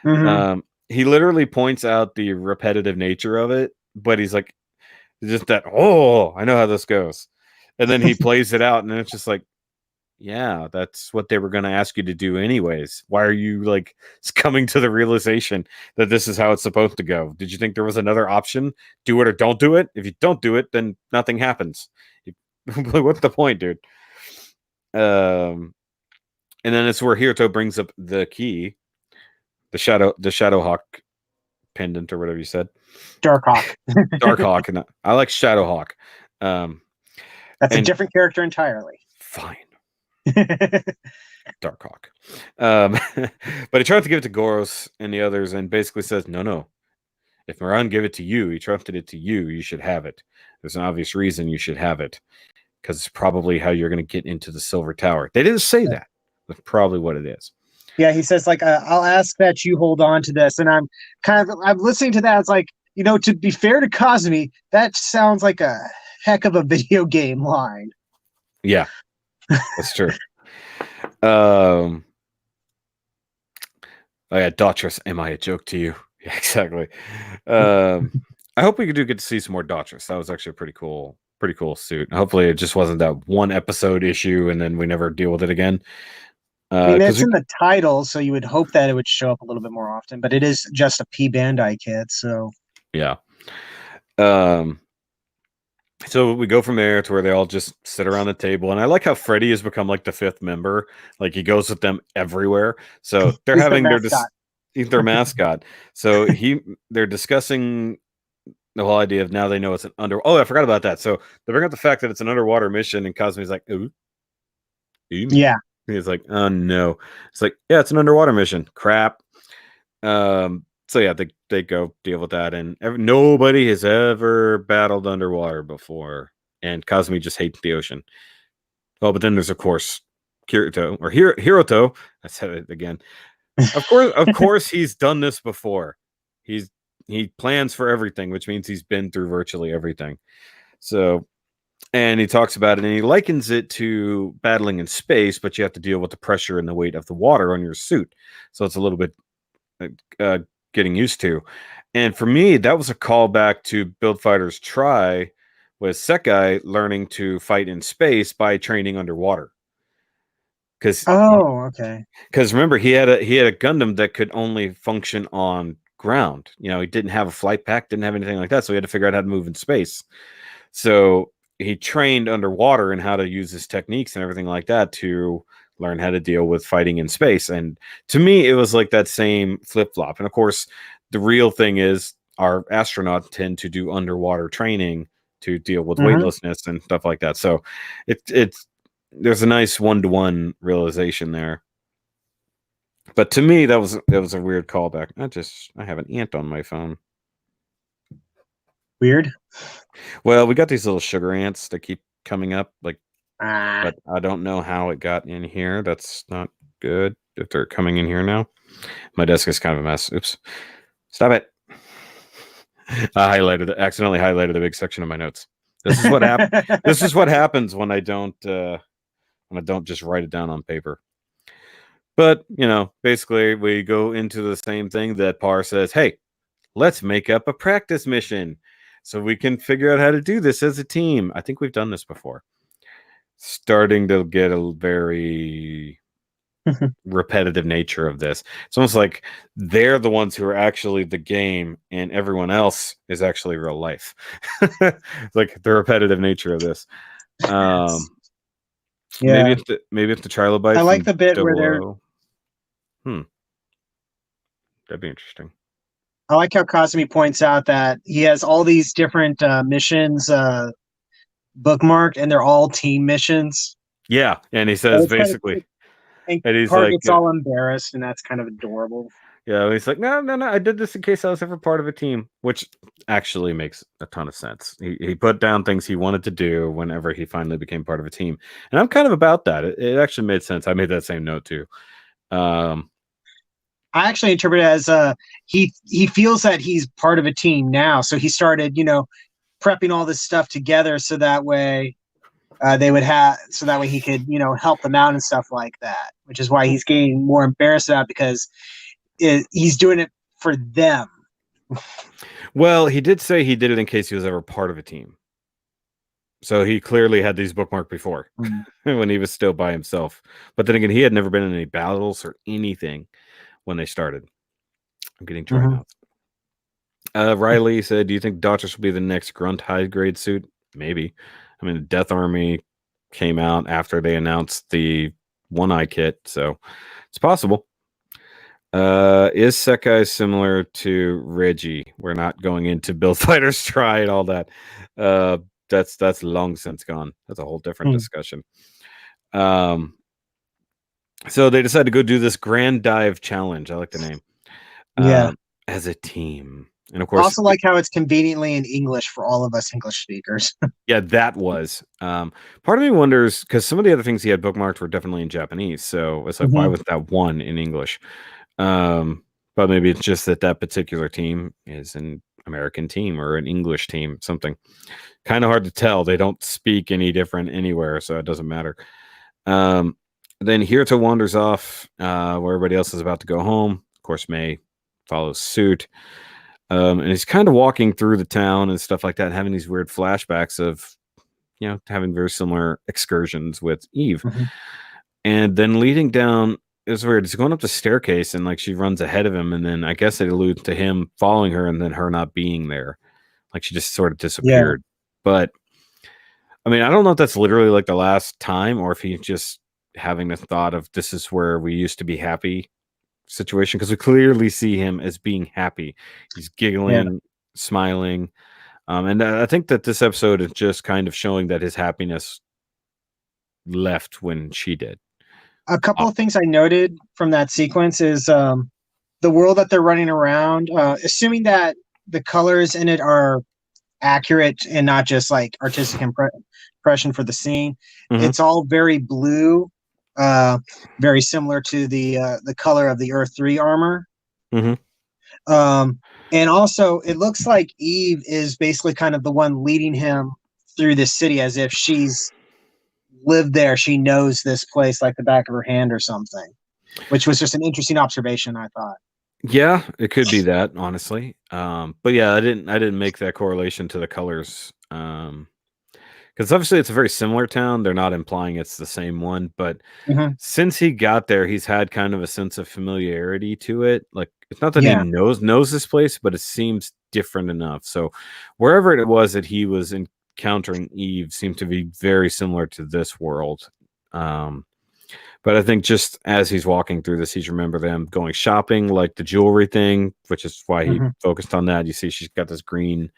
Mm-hmm. He literally points out the repetitive nature of it, but he's like, just that, oh, I know how this goes. And then he plays it out, and it's just like, yeah, that's what they were going to ask you to do anyways. Why are you like coming to the realization that this is how it's supposed to go? Did you think there was another option? Do it or don't do it? If you don't do it, then nothing happens. What's the point, dude? And then it's where Hiroto brings up the key, the Shadowhawk pendant or whatever you said. Darkhawk. Darkhawk, and I like Shadowhawk. That's a different character entirely. Fine. Darkhawk. But he tried to give it to Goros and the others, and basically says, no. If Moran gave it to you, he trusted it to you, you should have it. There's an obvious reason you should have it, because it's probably how you're going to get into the Silver Tower. They didn't say that. That's probably what it is. Yeah, he says, like, I'll ask that you hold on to this. And I'm listening to that. It's like, to be fair to Cosme, that sounds like a heck of a video game line. Yeah, that's true. Oh yeah, Daughters, am I a joke to you? Yeah, exactly. I hope we do get to see some more Daughters. That was actually a pretty cool suit. Hopefully, it just wasn't that one episode issue, and then we never deal with it again. I mean, Because it's in the title, so you would hope that it would show up a little bit more often, but it is just a p-bandai kit, so yeah. So we go from there to where they all just sit around the table, and I like how Freddy has become like the fifth member. Like he goes with them everywhere. So they're he's their having mascot. he's their mascot. So they're discussing the whole idea of now they know it's an Oh, I forgot about that. So they bring up the fact that it's an underwater mission, and Cosme's like, "Ooh, Yeah. He's like, "Oh no!" It's like, "Yeah, it's an underwater mission." Crap. So yeah, they go deal with that, and nobody has ever battled underwater before, and Cosme just hates the ocean. Oh, but then there's of course Kirito or Hiroto. I said it again. Of course, he's done this before. He plans for everything, which means he's been through virtually everything. So, and he talks about it, and he likens it to battling in space, but you have to deal with the pressure and the weight of the water on your suit. So it's a little bit uh, getting used to. And for me, that was a callback to Build Fighters Try, with Sekai learning to fight in space by training underwater. Because Okay. remember, he had a Gundam that could only function on ground. You know, he didn't have a flight pack, didn't have anything like that, so he had to figure out how to move in space. So he trained underwater and how to use his techniques and everything like that to learn how to deal with fighting in space. And to me, it was like that same flip flop. And of course, the real thing is our astronauts tend to do underwater training to deal with weightlessness and stuff like that. So it's there's a nice one-to-one realization there. But to me, that was a weird callback. I have an ant on my phone. Weird. Well, we got these little sugar ants that keep coming up, like, Ah. but I don't know how it got in here. That's not good. If they're coming in here now, my desk is kind of a mess. Oops, stop it. I accidentally highlighted a big section of my notes. This is what happens. This is what happens when I don't just write it down on paper. But you know, basically, we go into the same thing that Par says. Hey, let's make up a practice mission so we can figure out how to do this as a team. I think we've done this before. Starting to get a very repetitive nature of this. It's almost like they're the ones who are actually the game and everyone else is actually real life. Like the repetitive nature of this. Yeah. Maybe if the trilobite I like the bit where they're that'd be interesting. I like how Cosme points out that he has all these different missions bookmarked, and they're all team missions. Yeah, and he says basically, and he's Park like, gets all embarrassed, and that's kind of adorable. yeah, he's like, no, I did this in case I was ever part of a team, which actually makes a ton of sense. He put down things he wanted to do whenever he finally became part of a team, and I'm kind of about that. It actually made sense. I made that same note too. I actually interpret it as he feels that he's part of a team now, so he started, prepping all this stuff together so that way he could, help them out and stuff like that. Which is why he's getting more embarrassed about, because he's doing it for them. Well, he did say he did it in case he was ever part of a team. So he clearly had these bookmarked before when he was still by himself. But then again, he had never been in any battles or anything when they started. I'm getting dry mouth. Riley said, do you think Daughters will be the next grunt high grade suit? Maybe. I mean, the Death Army came out after they announced the One Eye kit, so it's possible. Is Sekai similar to Reggie? We're not going into Build Fighters Try and all that. That's long since gone. That's a whole different discussion. So they decided to go do this Grand Dive challenge. I like the name. As a team. And of course, I also like how it's conveniently in English for all of us English speakers. Yeah, that was. Part of me wonders, because some of the other things he had bookmarked were definitely in Japanese. So it's like, why was that one in English? But maybe it's just that particular team is an American team or an English team, something. Kind of hard to tell. They don't speak any different anywhere, so it doesn't matter. Then Hiroto wanders off where everybody else is about to go home. Of course, May follows suit. And he's kind of walking through the town and stuff like that, having these weird flashbacks of, having very similar excursions with Eve. Mhm. And then leading down, it's weird. He's going up the staircase and like she runs ahead of him. And then I guess it alludes to him following her and then her not being there. Like she just sort of Yeah. disappeared. But I mean, I don't know if that's literally like the last time or if he's just having the thought of this is where we used to be happy situation, because we clearly see him as being happy. He's giggling, smiling. And I think that this episode is just kind of showing that his happiness left when she did. A couple of things I noted from that sequence is the world that they're running around, assuming that the colors in it are accurate and not just like artistic impression for the scene. It's all very blue, very similar to the color of the Earth 3 armor. And also, it looks like Eve is basically kind of the one leading him through this city, as if she's lived there. She knows this place like the back of her hand or something, which was just an interesting observation, I thought. Yeah, it could be that, honestly. But yeah, I didn't make that correlation to the colors. Because obviously it's a very similar town. They're not implying it's the same one, but since he got there, he's had kind of a sense of familiarity to it. Like it's not that he knows this place, but it seems different enough. So wherever it was that he was encountering Eve seemed to be very similar to this world. But I think just as he's walking through this, he's remember them going shopping, like the jewelry thing, which is why he focused on that. You see she's got this green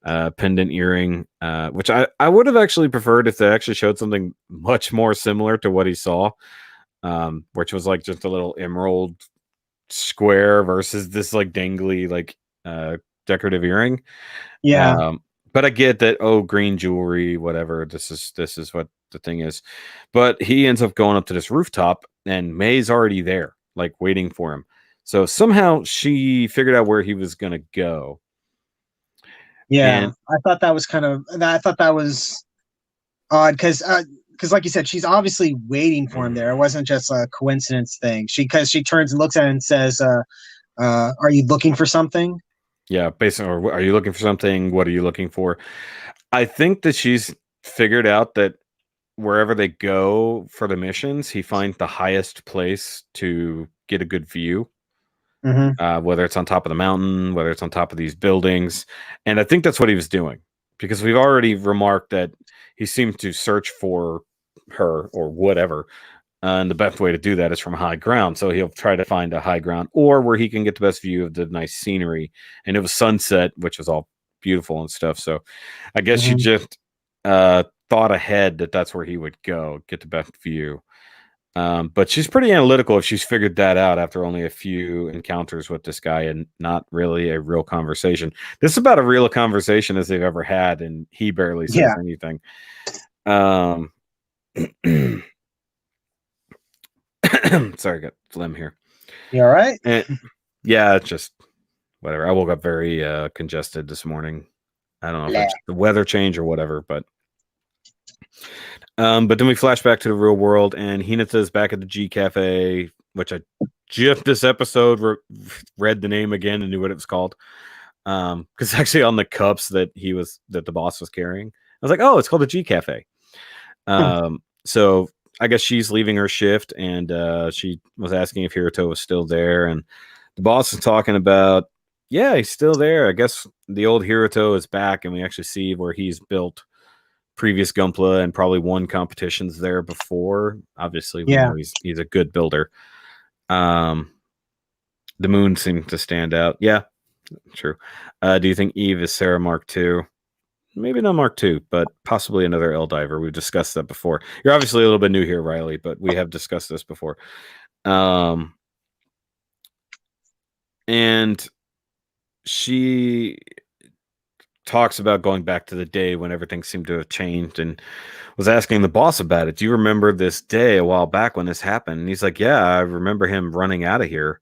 pendant earring, which I would have actually preferred if they actually showed something much more similar to what he saw, which was like just a little emerald square versus this like dangly like decorative earring. But I get that, green jewelry, whatever, this is what the thing is. But he ends up going up to this rooftop and May's already there, like waiting for him. So somehow she figured out where he was gonna go. Yeah, I thought that was odd because like you said, she's obviously waiting for him there. It wasn't just a coincidence thing. Because she turns and looks at him and says, "Are you looking for something?" Yeah, basically, or are you looking for something? What are you looking for? I think that she's figured out that wherever they go for the missions, he finds the highest place to get a good view. Whether it's on top of the mountain, whether it's on top of these buildings. And I think that's what he was doing, because we've already remarked that he seemed to search for her or whatever. And the best way to do that is from high ground. So he'll try to find a high ground or where he can get the best view of the nice scenery. And it was sunset, which was all beautiful and stuff. So I guess she just thought ahead that that's where he would go, get the best view. But she's pretty analytical if she's figured that out after only a few encounters with this guy and not really a real conversation. This is about a real conversation as they've ever had, and he barely says anything. Sorry, I got phlegm here. You all right? Yeah, it's just whatever. I woke up very congested this morning. I don't know if it's the weather change or whatever, but then we flash back to the real world, and Hinata's back at the G Cafe, which I just this episode read the name again and knew what it was called. Because actually on the cups that the boss was carrying, I was like, oh, it's called the G Cafe. So I guess she's leaving her shift, and she was asking if Hiroto was still there, and the boss is talking about, yeah, he's still there. I guess the old Hiroto is back, and we actually see where he's built previous Gunpla and probably won competitions there before. Obviously, we know he's a good builder. The moon seemed to stand out. Yeah, true. Do you think Eve is Sarah Mark II? Maybe not Mark II, but possibly another L diver. We've discussed that before. You're obviously a little bit new here, Riley, but we have discussed this before. And she talks about going back to the day when everything seemed to have changed, and was asking the boss about it. Do you remember this day a while back when this happened? And he's like, yeah, I remember him running out of here,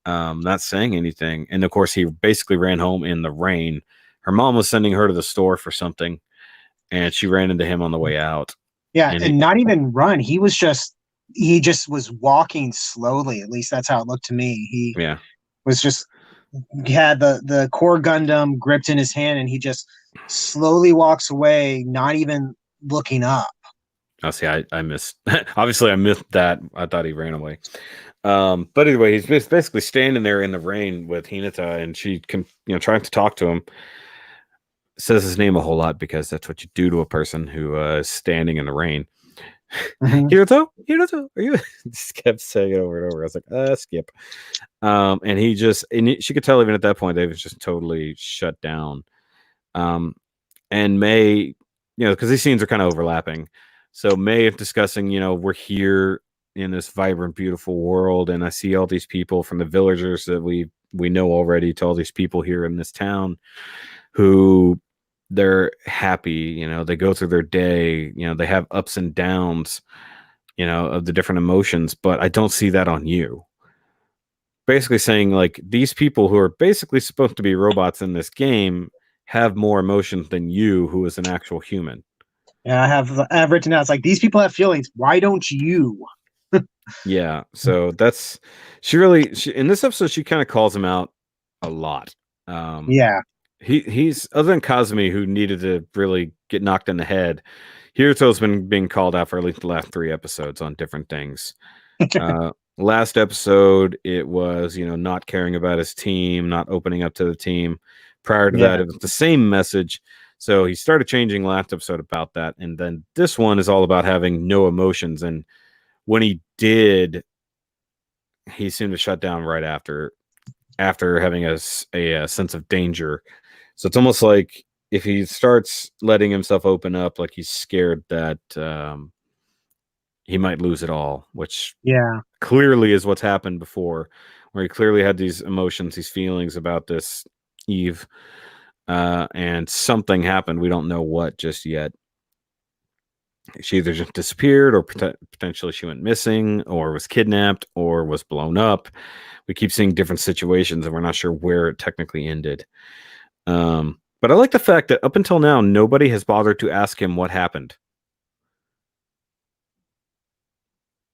not saying anything. And of course, he basically ran home in the rain. Her mom was sending her to the store for something, and she ran into him on the way out. Yeah, and not even run. He was just he just was walking slowly. At least that's how it looked to me. He Yeah. was just, he had the core Gundam gripped in his hand, and he just slowly walks away, not even looking up. Oh, see, I missed. Obviously, I missed that. I thought he ran away. But anyway, he's basically standing there in the rain with Hinata, and she can, trying to talk to him. Says his name a whole lot because that's what you do to a person who is standing in the rain. Mhm. Hiroto, are you? Just kept saying it over and over. I was like, skip. And she could tell even at that point they was just totally shut down. And May, because these scenes are kind of overlapping. So May is discussing, we're here in this vibrant, beautiful world, and I see all these people from the villagers that we know already to all these people here in this town who they're happy, they go through their day, they have ups and downs, of the different emotions, but I don't see that on you. Basically saying like these people who are basically supposed to be robots in this game have more emotions than you, who is an actual human. And I've written down, it's like, these people have feelings. Why don't you? Yeah. So that's, she in this episode, she kind of calls him out a lot. Yeah. He's other than Kazumi, who needed to really get knocked in the head. Hiroto's been being called out for at least the last 3 episodes on different things. Last episode, it was, not caring about his team, not opening up to the team. Prior to that, it was the same message. So he started changing last episode about that. And then this one is all about having no emotions. And when he did, he seemed to shut down right after having a sense of danger. So it's almost like if he starts letting himself open up, like he's scared that he might lose it all, which clearly is what's happened before, where he clearly had these emotions, these feelings about this Eve, and something happened. We don't know what just yet. She either just disappeared, or potentially she went missing, or was kidnapped, or was blown up. We keep seeing different situations, and we're not sure where it technically ended. But I like the fact that up until now, nobody has bothered to ask him what happened.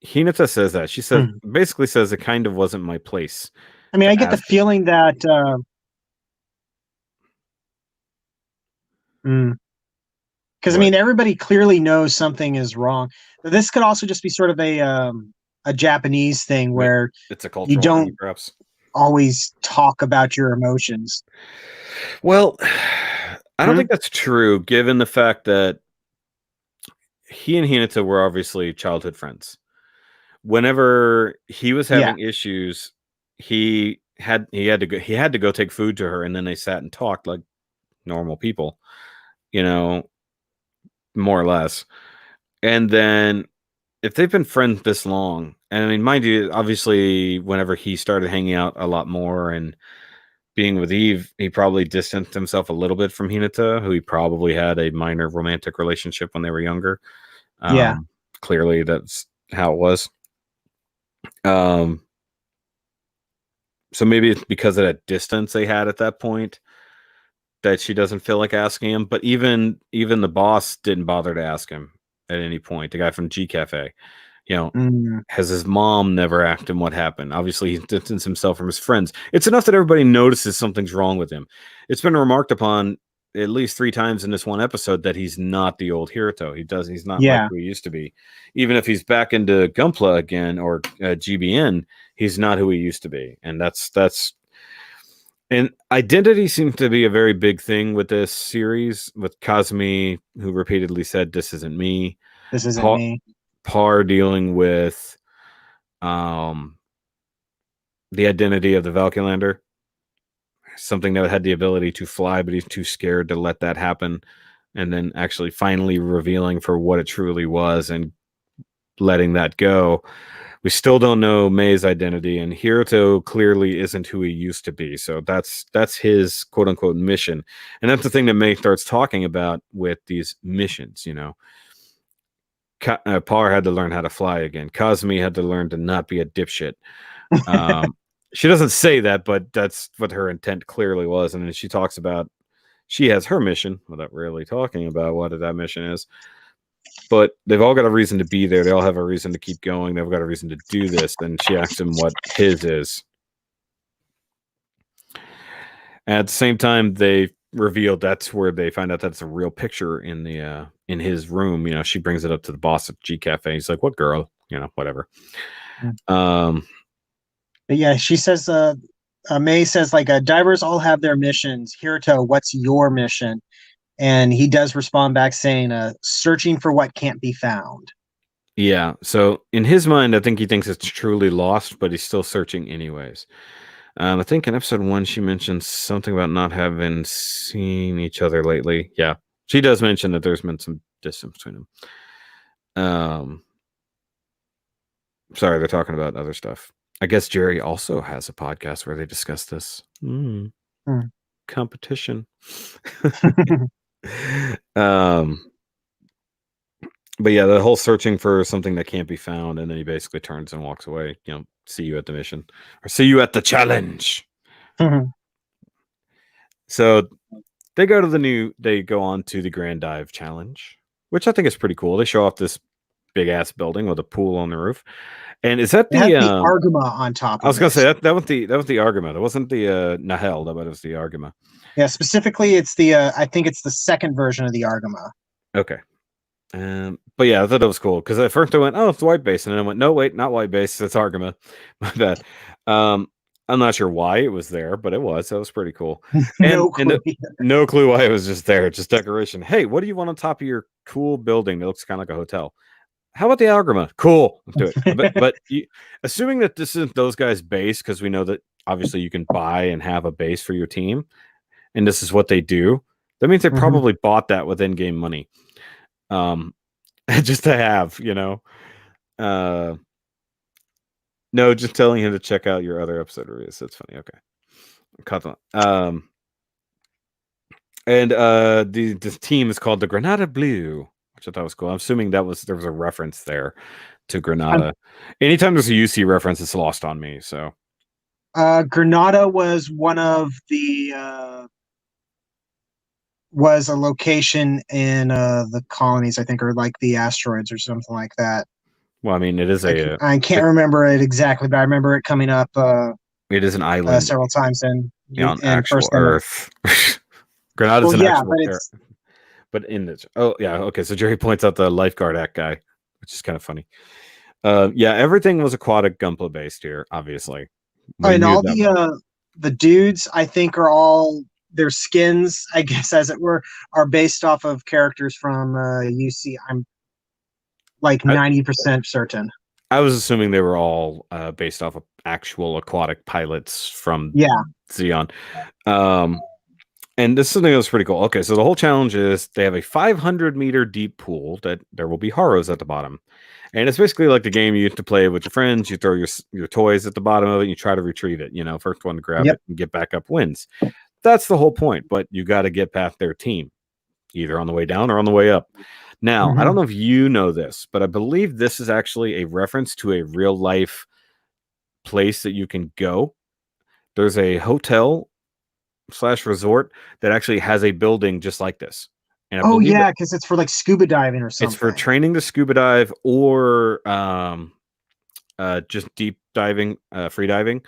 Hinata says that. She says, basically says, it kind of wasn't my place. I mean, I get the feeling that because I mean, everybody clearly knows something is wrong. But this could also just be sort of a Japanese thing where it's a cultural you don't thing, perhaps always talk about your emotions. Well, I don't think that's true, given the fact that he and Hinata were obviously childhood friends. Whenever he was having issues, he had to go take food to her, and then they sat and talked like normal people, more or less. And then if they've been friends this long, and I mean, mind you, obviously, whenever he started hanging out a lot more and being with Eve, he probably distanced himself a little bit from Hinata, who he probably had a minor romantic relationship when they were younger. Clearly, that's how it was. So maybe it's because of that distance they had at that point that she doesn't feel like asking him. But even the boss didn't bother to ask him at any point. The guy from G Cafe, has his mom never asked him what happened? Obviously, he distanced himself from his friends. It's enough that everybody notices something's wrong with him. It's been remarked upon at least 3 times in this one episode that he's not the old Hiroto. He's not like who he used to be. Even if he's back into Gunpla again or GBN, he's not who he used to be. And that's and identity seems to be a very big thing with this series, with Kazumi, who repeatedly said, "This isn't me." This isn't me. Par dealing with the identity of the Valkylander, something that had the ability to fly, but he's too scared to let that happen, and then actually finally revealing for what it truly was and letting that go. We still don't know May's identity, and Hiroto clearly isn't who he used to be. So that's his quote unquote mission, and that's the thing that May starts talking about with these missions. Par had to learn how to fly again. Kazumi had to learn to not be a dipshit. She doesn't say that, but that's what her intent clearly was. And then she talks about she has her mission without really talking about what that mission is. but they've all got a reason to be there. They all have a reason to keep going. They've got a reason to do this. And she asks him what his is. And at the same time, they revealed that's where they find out that's a real picture in the in his room. You know, she brings it up to the boss at G Cafe. He's like, "What girl?" You know, whatever. But yeah, she says. May says like, "Divers all have their missions. Hiroto, what's your mission?" And he does respond back saying, "Searching for what can't be found." Yeah. So in his mind, I think he thinks it's truly lost, but he's still searching anyways. I think in episode 1, she mentions something about not having seen each other lately. Yeah, she does mention that there's been some distance between them. Sorry, they're talking about other stuff. I guess Jerry also has a podcast where they discuss this. Competition. But yeah, the whole searching for something that can't be found, and then he basically turns and walks away. You know, see you at the mission, or see you at the challenge. So they go on to the Grand Dive Challenge, which I think is pretty cool. They show off this big ass building with a pool on the roof. And is that the Argama on top? I was gonna say that was the Argama. It wasn't the Nahel, but it was the Argama. Yeah, specifically, it's the I think it's the second version of the Argama. Okay. But yeah, I thought it was cool because at first I went, "Oh, it's white base," and then I went, "No, wait, not white base. It's Argama." My bad. I'm not sure why it was there, but it was. That was pretty cool. No clue. No clue why it was just there. Just decoration. Hey, what do you want on top of your cool building that looks kind of like a hotel? How about the Algama? Cool. Let's do it. But assuming that this isn't those guys' base, because we know that obviously you can buy and have a base for your team, and this is what they do, that means they probably bought that with in-game money. Just to have, you know. No, just telling him to check out your other episode reviews. That's funny. Okay. Cut on. And the team is called the Granada Blue, which I thought was cool. I'm assuming there was a reference there to Granada. Anytime there's a UC reference, it's lost on me. So Granada was one of the was a location in the colonies, I think, or like the asteroids or something like that. Well, I mean, it is I can't remember it exactly, but I remember it coming up. It is an island several times in actual Earth. Granada's an actual but in this. Oh yeah, okay. So Jerry points out the lifeguard act guy, which is kind of funny. Yeah, everything was aquatic Gunpla based here, obviously. And all the dudes, I think, are all their skins, I guess, as it were, are based off of characters from UC. I'm like 90% certain. I was assuming they were all based off of actual aquatic pilots from Xeon. And this is something that was pretty cool. Okay, so the whole challenge is they have a 500-meter deep pool that there will be Haros at the bottom. And it's basically like the game you used to play with your friends. You throw your toys at the bottom of it and you try to retrieve it. You know, first one to grab it and get back up wins. That's the whole point, but you got to get past their team, either on the way down or on the way up. Now, I don't know if you know this, but I believe this is actually a reference to a real life place that you can go. There's a hotel / resort that actually has a building just like this. And because it's for like scuba diving or something. It's for training to scuba dive or just deep diving, free diving.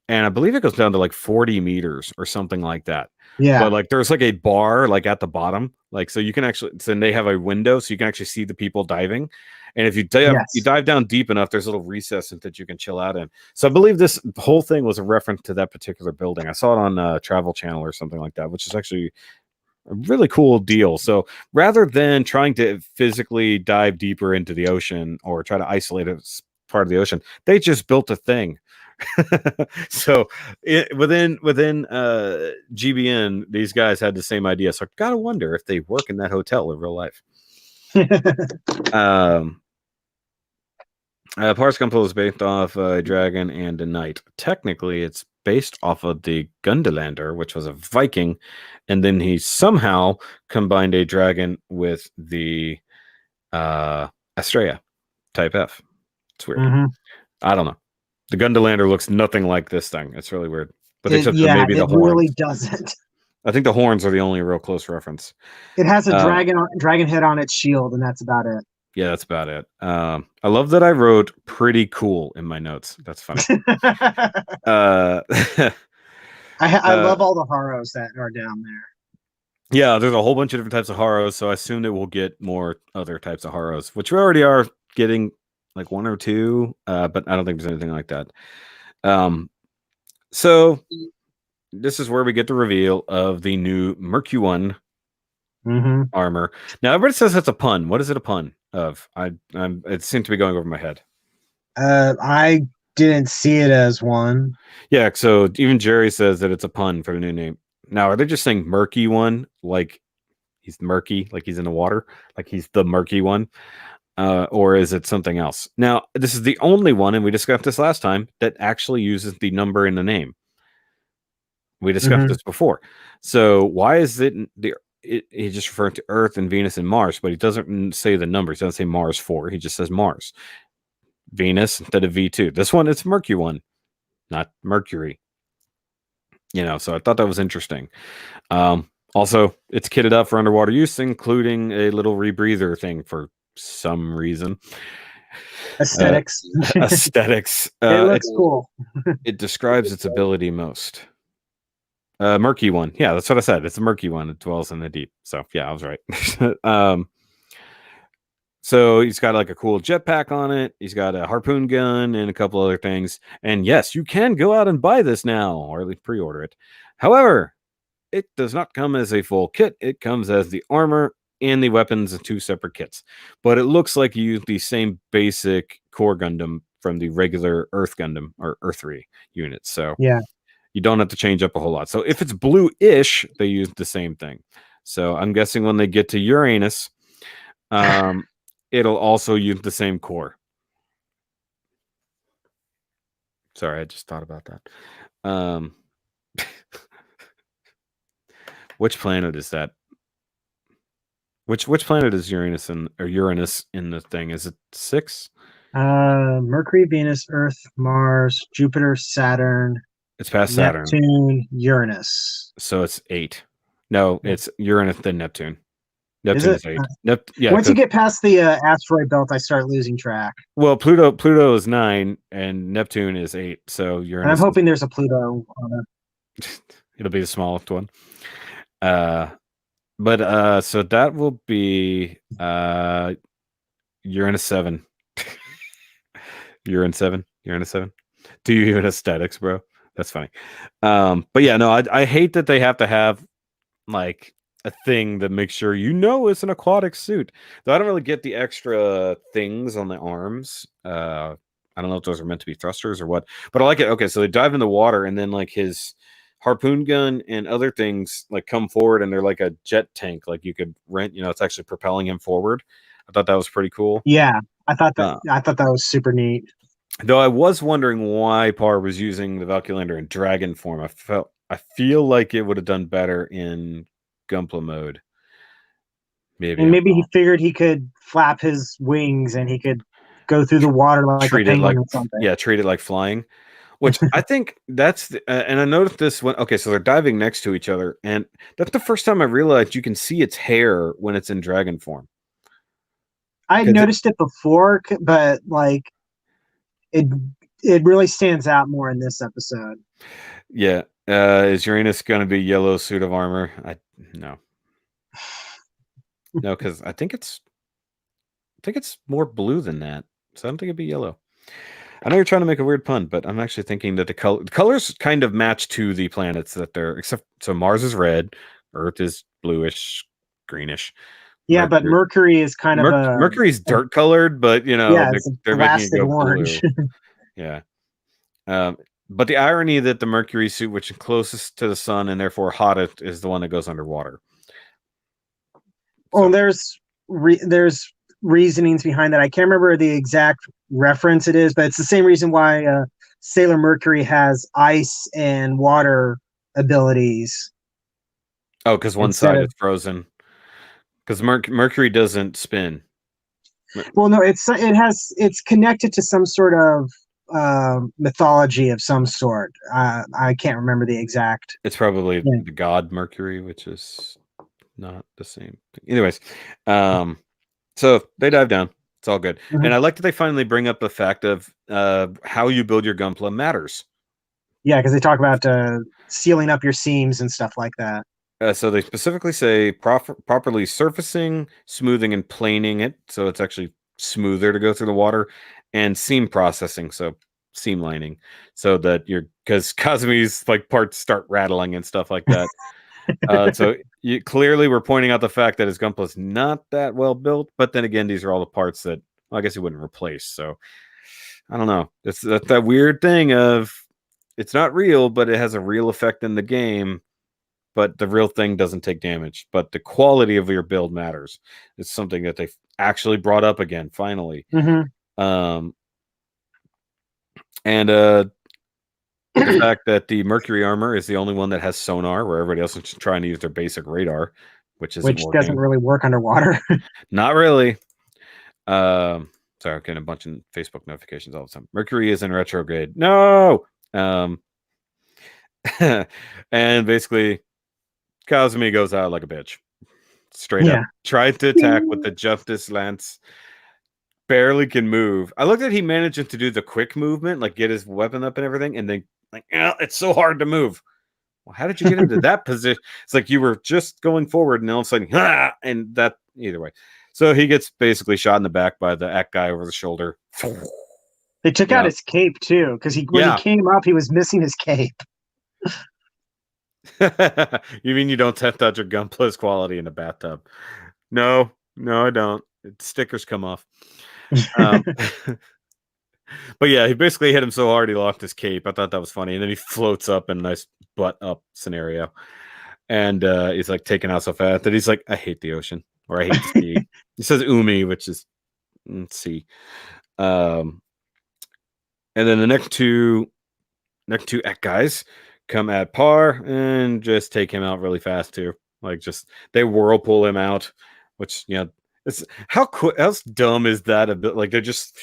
And I believe it goes down to like 40 meters or something like that. Yeah. But like there's like a bar like at the bottom. Like so you can actually and they have a window so you can actually see the people diving. And if you dive down deep enough, there's a little recess that you can chill out in. So I believe this whole thing was a reference to that particular building. I saw it on Travel Channel or something like that, which is actually a really cool deal. So rather than trying to physically dive deeper into the ocean or try to isolate a part of the ocean, they just built a thing. So within GBN, these guys had the same idea. So I gotta wonder if they work in that hotel in real life. Pars Gunpla is based off a dragon and a knight. Technically, it's based off of the Gundalander, which was a Viking, and then he somehow combined a dragon with the Astrea Type F. It's weird. I don't know. The Gundalander looks nothing like this thing. It's really weird. But except for maybe the horns. It really doesn't. I think the horns are the only real close reference. It has a Um, dragon head on its shield, and that's about it. yeah, that's about it. I love that I wrote "pretty cool" in my notes. That's funny. Uh, I love all the Haros that are down there. yeah, there's a whole bunch of different types of Haros, so I assume that we'll get more other types of Haros, which we already are getting, like one or two, but I don't think there's anything like that. So this is where we get the reveal of the new Mercuone armor. Now everybody says it's a pun. What is it a pun of? It seemed to be going over my head. I didn't see it as one. Yeah, so even Jerry says that it's a pun for the new name. Now, are they just saying murky one, like he's murky, like he's in the water, like he's the murky one? Or is it something else? Now, this is the only one, and we discussed this last time, that actually uses the number in the name. We discussed this before. So why is it he just referring to Earth and Venus and Mars, but he doesn't say the numbers. He doesn't say Mars 4. He just says Mars. Venus instead of V2. This one, it's Mercuone, not Mercury. So I thought that was interesting. Also, it's kitted up for underwater use, including a little rebreather thing for some reason. Aesthetics. Aesthetics. It looks cool. It describes its ability most. Murky one. Yeah, that's what I said. It's a murky one. It dwells in the deep. So yeah, I was right. So he's got like a cool jetpack on it. He's got a harpoon gun and a couple other things. And yes, you can go out and buy this now, or at least pre-order it. However, it does not come as a full kit. It comes as the armor and the weapons in two separate kits. But it looks like you use the same basic core Gundam from the regular Earth Gundam or Earth-3 units. So yeah, you don't have to change up a whole lot. So if it's blue-ish, they use the same thing. So I'm guessing when they get to Uranus, it'll also use the same core. Sorry, I just thought about that. Which planet is that? Which planet is Uranus in the thing? Is it 6? Mercury, Venus, Earth, Mars, Jupiter, Saturn. It's past Saturn. Neptune, Uranus. So it's 8. No, it's Uranus then Neptune. Neptune is 8. Yeah. Once you get past the asteroid belt, I start losing track. Well, Pluto is 9 and Neptune is 8. So Uranus. And I'm hoping there's a Pluto on it. It'll be the smallest one. But so that will be Uranus 7. Uranus 7. Do you even aesthetics, bro? That's funny. But yeah, no, I hate that they have to have like a thing that makes sure it's an aquatic suit. Though I don't really get the extra things on the arms. I don't know if those are meant to be thrusters or what, but I like it. Okay, so they dive in the water and then like his harpoon gun and other things like come forward and they're like a jet tank, like you could rent. It's actually propelling him forward. I thought that was pretty cool. Yeah, I thought that was super neat. Though I was wondering why Parr was using the Valkylander in dragon form. I feel like it would have done better in Gunpla mode. Maybe he figured he could flap his wings and he could go through the water like a penguin or something. Yeah, treat it like flying. Which I think that's and I noticed this when so they're diving next to each other, and that's the first time I realized you can see its hair when it's in dragon form. I noticed it before, but like it really stands out more in this episode. Yeah. Is Uranus going to be yellow suit of armor? No, because I think it's more blue than that. So I don't think it'd be yellow. I know you're trying to make a weird pun, but I'm actually thinking that the colors kind of match to the planets that they're, so Mars is red, Earth is bluish, greenish. Yeah, but Mercury is kind of Mercury's dirt colored, but they're making it go orange. Blue. Yeah. But the irony that the Mercury suit, which is closest to the sun and therefore hottest, is the one that goes underwater. Well, there's reasonings behind that. I can't remember the exact reference it is, but it's the same reason why Sailor Mercury has ice and water abilities. Oh, because one side is frozen. Because Mercury doesn't spin. Well, no, it's connected to some sort of mythology of some sort. I can't remember the exact. It's probably the god Mercury, which is not the same thing. Anyways, so they dive down. It's all good. Mhm. And I like that they finally bring up the fact of how you build your Gunpla matters. Yeah, because they talk about sealing up your seams and stuff like that. So they specifically say properly surfacing, smoothing, and planing it, so it's actually smoother to go through the water, and seam processing, so seam lining, so that because Kazumi's like parts start rattling and stuff like that. So you clearly were pointing out the fact that his Gunpla is not that well built, but then again, these are all the parts that, well, I guess he wouldn't replace. So I don't know. It's that weird thing of it's not real, but it has a real effect in the game. But the real thing doesn't take damage. But the quality of your build matters. It's something that they've actually brought up again, finally. And the fact that the Mercury armor is the only one that has sonar, where everybody else is just trying to use their basic radar, which doesn't really work underwater. Not really. Sorry, I'm getting a bunch of Facebook notifications all the time. Mercury is in retrograde. No. And basically, Kazumi goes out like a bitch. Straight up. Tried to attack with the Justice Lance. Barely can move. I looked at he managed to do the quick movement, like get his weapon up and everything, and then like, it's so hard to move. Well, how did you get into that position? It's like you were just going forward, and all of a sudden, and that either way. So he gets basically shot in the back by the Ak guy over the shoulder. They took out his cape too, because when he came up, he was missing his cape. You mean you don't touch your Gunpla's quality in a bathtub? No, I don't. Stickers come off. But yeah, he basically hit him so hard he lost his cape. I thought that was funny. And then he floats up in a nice butt up scenario. And he's like taken out so fast that he's like, I hate the ocean, or I hate the sea. He says umi, which is sea. And then the next two Ek guys come at par and just take him out really fast too. Like just they whirlpool him out, which it's how dumb is that a bit? Like they're just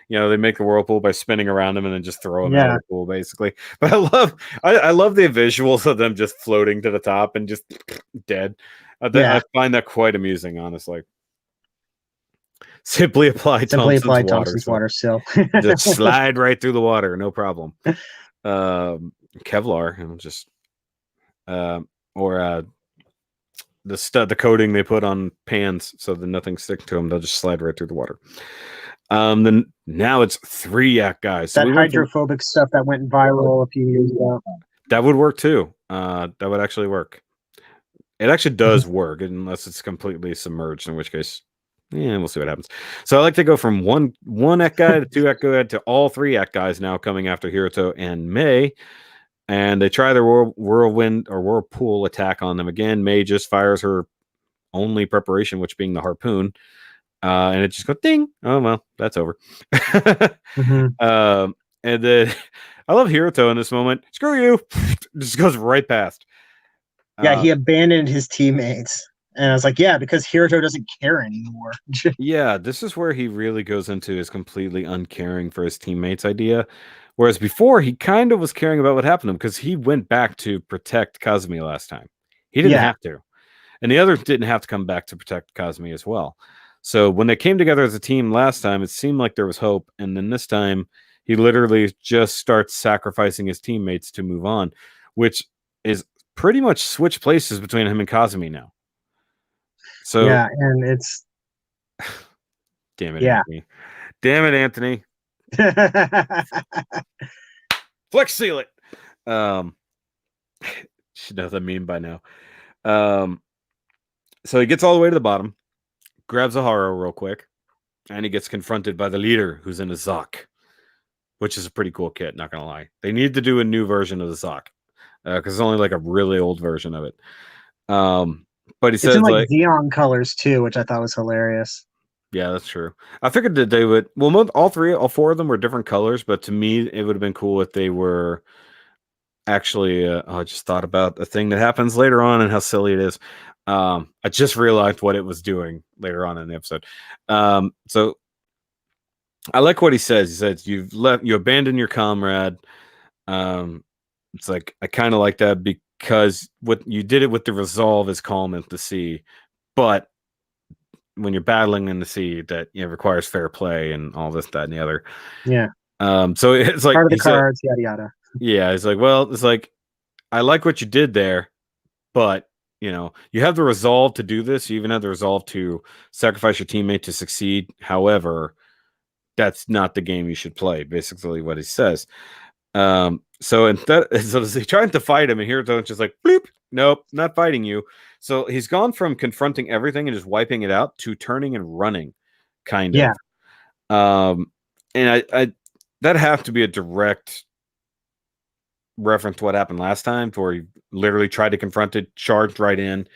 they make the whirlpool by spinning around him and then just throw him out of the pool basically. But I love the visuals of them just floating to the top and just dead. I find that quite amusing, honestly. Simply apply Thompson's water still. Just slide right through the water, no problem. Kevlar and just or the coating they put on pans so that nothing sticks to them, they'll just slide right through the water. Then now it's 3 Ak guys. So that hydrophobic stuff that went viral a few years ago. That would work too. That would actually work. It actually does work unless it's completely submerged, in which case, we'll see what happens. So I like to go from one Ek guy to 2 Ek guy to all 3 Ek guys now coming after Hiroto and Mei. And they try their whirlwind or whirlpool attack on them again. Mei just fires her only preparation, which being the harpoon. And it just goes ding. Oh, well, that's over. And then I love Hiroto in this moment. Screw you. Just goes right past. Yeah, he abandoned his teammates. And I was like, because Hiroto doesn't care anymore. Yeah, this is where he really goes into his completely uncaring for his teammates idea. Whereas before, he kind of was caring about what happened to him because he went back to protect Kazumi last time. He didn't have to. And the others didn't have to come back to protect Kazumi as well. So when they came together as a team last time, it seemed like there was hope. And then this time, he literally just starts sacrificing his teammates to move on, which is pretty much switch places between him and Kazumi now. So and it's damn it, Anthony. Damn it, Anthony. Flex seal it. Should know the meme by now. So he gets all the way to the bottom, grabs a Haro real quick, and he gets confronted by the leader who's in a Zoc, which is a pretty cool kit, not gonna lie. They need to do a new version of the Zoc because it's only like a really old version of it. But he says in like Xeon colors too, which I thought was hilarious. Yeah, that's true. I figured that they would. Well, all 4 of them were different colors, but to me, it would have been cool if they were actually. I just thought about a thing that happens later on and how silly it is. I just realized what it was doing later on in the episode. So I like what he says. He says you abandon your comrade. It's like I kind of like that because what you did it with the resolve is calm at the sea, but when you're battling in the sea, that requires fair play and all this, that, and the other. Yeah. So it's like Part of the cards, yada yada. yeah, it's like, well, it's like I like what you did there, but you have the resolve to do this. You even have the resolve to sacrifice your teammate to succeed. However, that's not the game you should play. Basically, what he says. So he's trying to fight him, and Hiroto's just like, bloop, nope, not fighting you. So he's gone from confronting everything and just wiping it out to turning and running, kind of. And I that have to be a direct reference to what happened last time, where he literally tried to confront it, charged right in,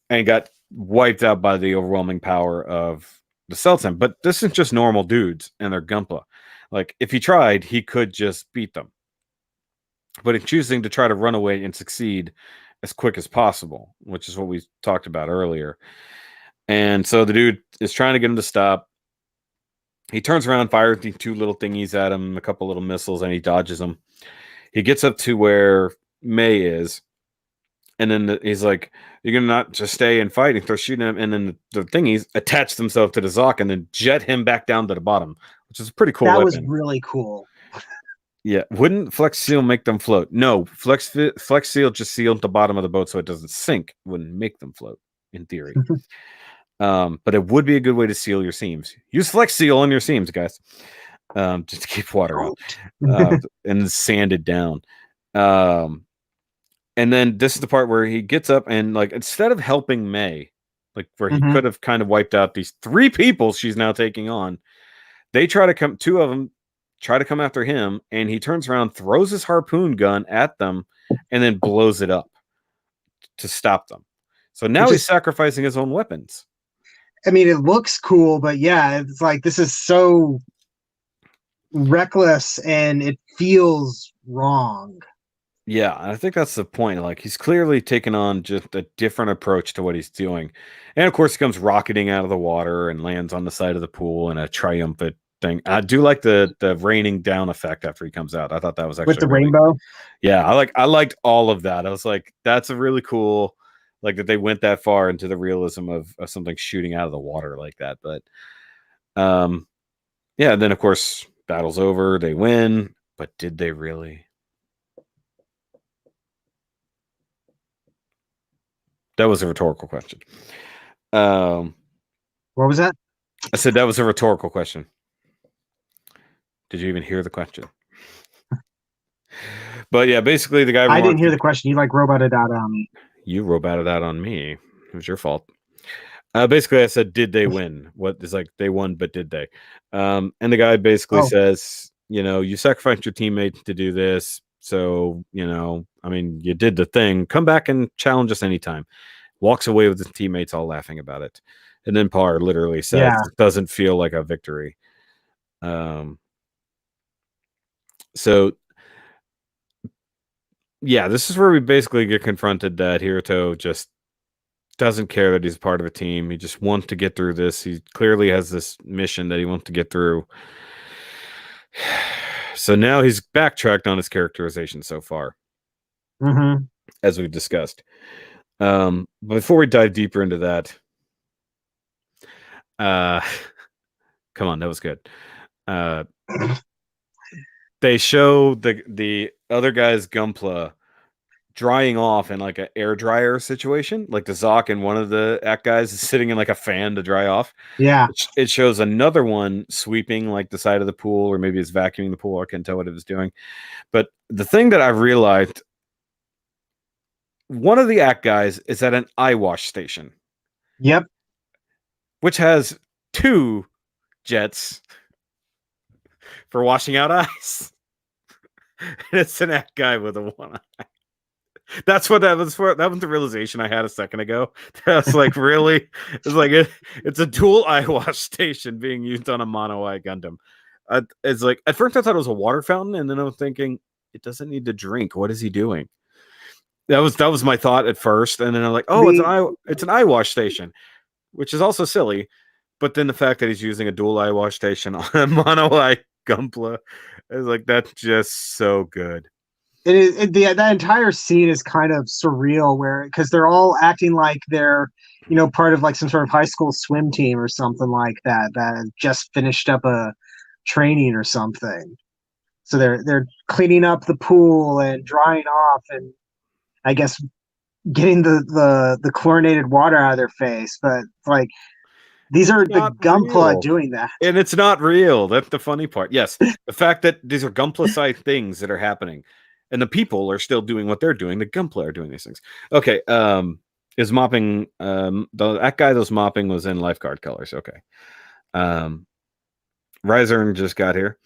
and got wiped out by the overwhelming power of the Sultan. But this isn't just normal dudes and their Gunpla. Like, if he tried, he could just beat them. But in choosing to try to run away and succeed as quick as possible, which is what we talked about earlier. And so the dude is trying to get him to stop. He turns around, fires the two little thingies at him, a couple little missiles, and he dodges them. He gets up to where May is, and then he's like, "You're gonna not just stay and fight?" He starts shooting him, and then the thingies attach themselves to the Zoc and then jet him back down to the bottom, which is a pretty cool weapon. Was really cool. Yeah, wouldn't Flex Seal make them float? No, Flex Seal just sealed the bottom of the boat so it doesn't sink. Wouldn't make them float, in theory. But it would be a good way to seal your seams. Use Flex Seal on your seams, guys, just to keep water out and sand it down. And then this is the part where he gets up and, like, instead of helping May, like where he could have kind of wiped out these 3 people she's now taking on, they try to come. 2 of them try to come after him, and he turns around, throws his harpoon gun at them, and then blows it up to stop them. So now he's sacrificing his own weapons. I mean, it looks cool, but yeah, it's like, this is so reckless and it feels wrong. Yeah, I think that's the point. Like, he's clearly taken on just a different approach to what he's doing. And of course, he comes rocketing out of the water and lands on the side of the pool in a triumphant thing. I do like the raining down effect after he comes out. I thought that was actually with the rainbow. Yeah, I liked all of that. I was like, that's a really cool, like, that they went that far into the realism of something shooting out of the water like that. But yeah, then of course, battle's over, they win, but did they really? That was a rhetorical question. What was that? I said that was a rhetorical question. Did you even hear the question? But yeah, basically the guy. I didn't hear the question. You like roboted out on me. You roboted out on me. It was your fault. Basically, I said, did they win? What is, like, they won, but did they? And the guy basically says, you sacrificed your teammate to do this. So, I mean, you did the thing. Come back and challenge us anytime. Walks away with his teammates all laughing about it. And then Parr literally says, it doesn't feel like a victory. So, yeah, this is where we basically get confronted that Hiroto just doesn't care that he's part of a team. He just wants to get through this. He clearly has this mission that he wants to get through. So now he's backtracked on his characterization so far, as we've discussed. But before we dive deeper into that, come on, that was good. They show the other guy's Gunpla drying off in like an air dryer situation. Like, the Zoc and one of the act guys is sitting in like a fan to dry off. Yeah. It shows another one sweeping like the side of the pool, or maybe it's vacuuming the pool. I can't tell what it was doing. But the thing that I realized, one of the act guys is at an eye wash station. Yep. Which has 2 jets for washing out eyes. And it's an act guy with a 1 eye. That's what that was for. That was the realization I had a second ago. That's like, really? It's like it's a dual eye wash station being used on a mono eye Gundam. It's like, at first I thought it was a water fountain, and then I was thinking, it doesn't need to drink. What is he doing? That was my thought at first, and then I'm like, oh, it's an eye wash station, which is also silly. But then the fact that he's using a dual eye wash station on a mono eye Gunpla is like, that's just so good. That entire scene is kind of surreal, where because they're all acting like they're part of like some sort of high school swim team or something like that that just finished up a training or something. So they're cleaning up the pool and drying off, and I guess getting the chlorinated water out of their face. But like these are the Gunpla doing that, and it's not real. That's the funny part. Yes, the fact that these are Gunpla-side things that are happening, and the people are still doing what they're doing. The Gunpla are doing these things. Okay, is mopping. That guy that was mopping was in lifeguard colors. Okay, Riser just got here.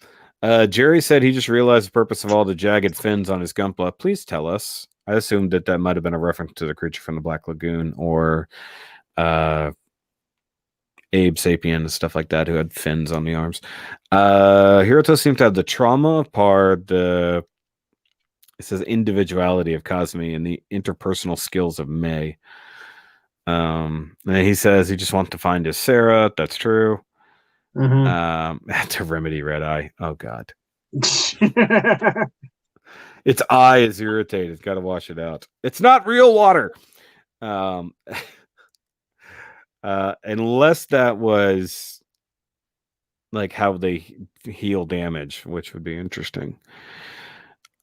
Jerry said he just realized the purpose of all the jagged fins on his Gunpla. Please tell us. I assumed that might have been a reference to the creature from the Black Lagoon or Abe Sapien and stuff like that, who had fins on the arms. Hiroto seemed to have the trauma part, it says individuality of Kazumi and the interpersonal skills of Mei. And he says he just wants to find his Sarah. That's true. To remedy red eye. Oh god. Its eye is irritated. Got to wash it out. It's not real water. Unless that was like how they heal damage, which would be interesting.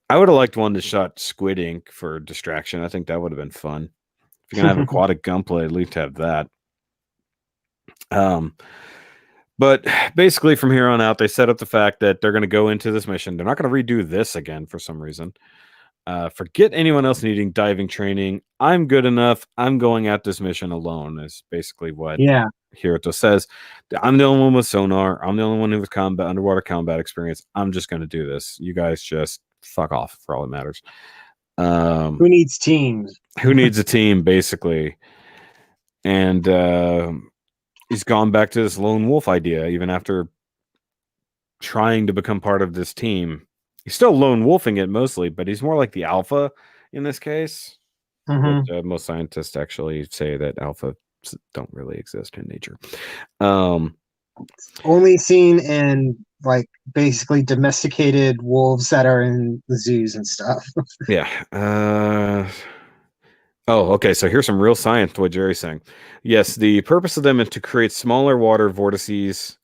I would have liked one that shot squid ink for distraction. I think that would have been fun. If you're gonna have aquatic Gunpla, at least have that. But basically from here on out, they set up the fact that they're going to go into this mission. They're not going to redo this again for some reason. Forget anyone else needing diving training. I'm good enough. I'm going at this mission alone, is basically what Hiroto says. I'm the only one with sonar. I'm the only one who with underwater combat experience. I'm just going to do this. You guys just fuck off for all that matters. Who needs teams? Who needs a team, basically? And he's gone back to this lone wolf idea, even after trying to become part of this team. He's still lone wolfing it mostly, but he's more like the alpha in this case. But, most scientists actually say that alpha don't really exist in nature. Only seen in like basically domesticated wolves that are in the zoos and stuff. Yeah. Oh, okay. So here's some real science to what Jerry's saying. Yes, the purpose of them is to create smaller water vortices,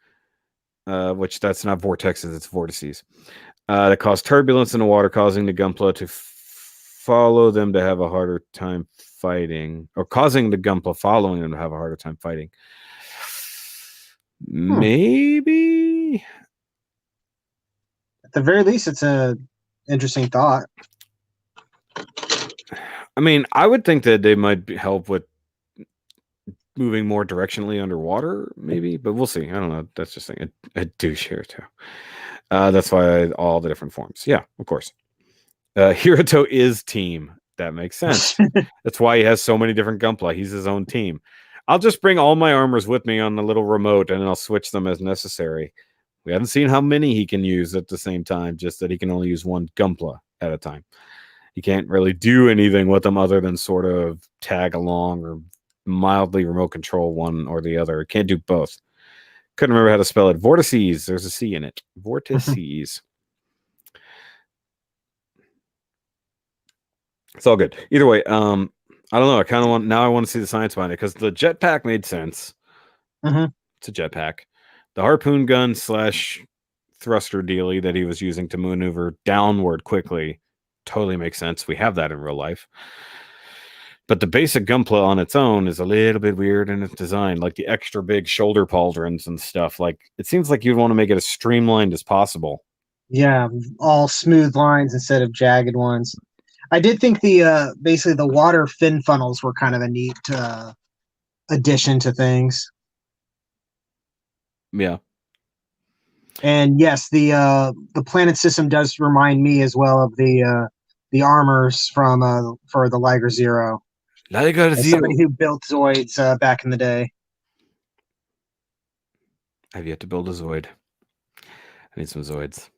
which that's not vortexes, it's vortices, that cause turbulence in the water, causing the Gunpla to follow them to have a harder time fighting, or causing the Gunpla following them to have a harder time fighting. Maybe. At the very least, it's a interesting thought. I mean, I would think that they might help with moving more directionally underwater, maybe, but we'll see. I don't know. That's just a douche here too. That's why all the different forms. Yeah, of course. Hiroto is team. That makes sense. That's why he has so many different Gunpla. He's his own team. I'll just bring all my armors with me on the little remote, and then I'll switch them as necessary. We haven't seen how many he can use at the same time, just that he can only use one Gunpla at a time. He can't really do anything with them other than sort of tag along or mildly remote control one or the other. Can't do both. Couldn't remember how to spell it. Vortices. There's a C in it. Vortices. It's all good. Either way, I don't know. I want to see the science behind it, because the jetpack made sense. It's a jetpack. The harpoon gun / thruster dealy that he was using to maneuver downward quickly totally makes sense. We have that in real life. But the basic Gunpla on its own is a little bit weird in its design, like the extra big shoulder pauldrons and stuff. Like, it seems like you'd want to make it as streamlined as possible. Yeah, all smooth lines instead of jagged ones. I did think the basically the water fin funnels were kind of a neat addition to things. Yeah. And yes, the planet system does remind me as well of the armors from for the Liger Zero. Liger Zero. Somebody who built Zoids back in the day. I've yet to build a Zoid. I need some Zoids.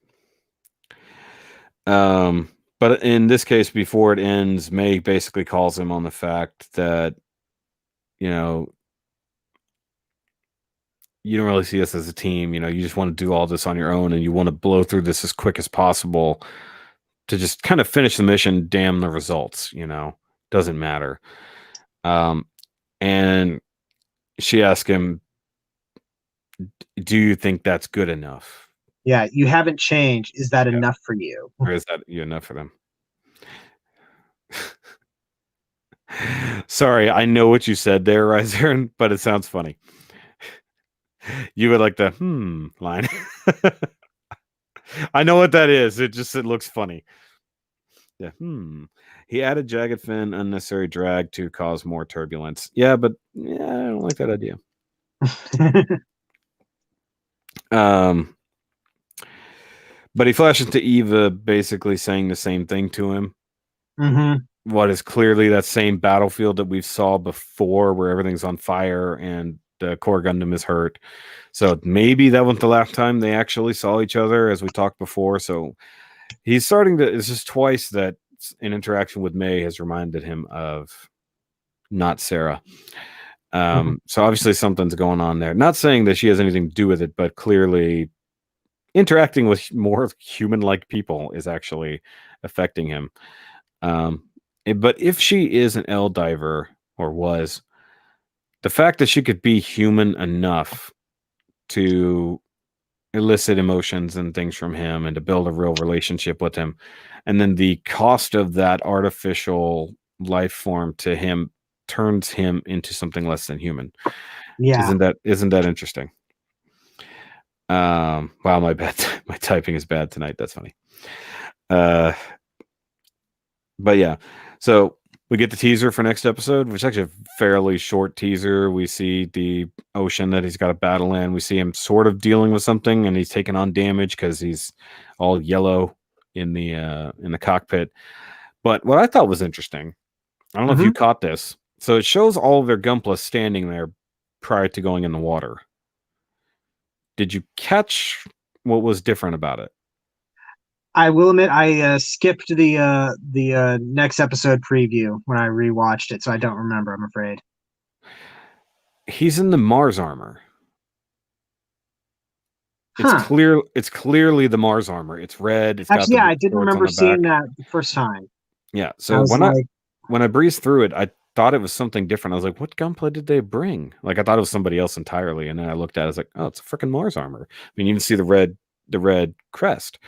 But in this case, before it ends, May basically calls him on the fact that, you don't really see us as a team. You know, you just want to do all this on your own, and you want to blow through this as quick as possible to just kind of finish the mission. Damn the results, you know, doesn't matter. And she asked him, "Do you think that's good enough? Yeah, you haven't changed. Is that enough for you? Or is that enough for them?" Sorry, I know what you said there, Riser, but it sounds funny. You would like the line. I know what that is. It looks funny. Yeah. He added jagged fin, unnecessary drag to cause more turbulence. Yeah, but I don't like that idea. But he flashes to Eva, basically saying the same thing to him. What is clearly that same battlefield that we've saw before, where everything's on fire and the core Gundam is hurt. So maybe that wasn't the last time they actually saw each other, as we talked before. So he's starting to. It's just twice that an interaction with May has reminded him of not Sarah. So obviously something's going on there. Not saying that she has anything to do with it, but clearly interacting with more human-like people is actually affecting him. But if she is an L diver, or was, the fact that she could be human enough to elicit emotions and things from him and to build a real relationship with him, and then the cost of that artificial life form to him turns him into something less than human. Yeah. Isn't that interesting? Wow, my typing is bad tonight. That's funny. But yeah, so we get the teaser for next episode, which is actually a fairly short teaser. We see the ocean that he's got to battle in. We see him sort of dealing with something, and he's taking on damage because he's all yellow in the cockpit. But what I thought was interesting, I don't know if you caught this. So it shows all of their Gunpla standing there prior to going in the water. Did you catch what was different about it? I will admit I skipped the next episode preview when I rewatched it, so I don't remember, I'm afraid. He's in the Mars armor. It's clearly the Mars armor. It's red. It's actually, got I didn't remember seeing that the first time. Yeah. So when I breezed through it, I thought it was something different. I was like, what Gunpla did they bring? Like, I thought it was somebody else entirely. And then I looked at it, I was like, oh, it's a freaking Mars armor. I mean, you can see the red crest.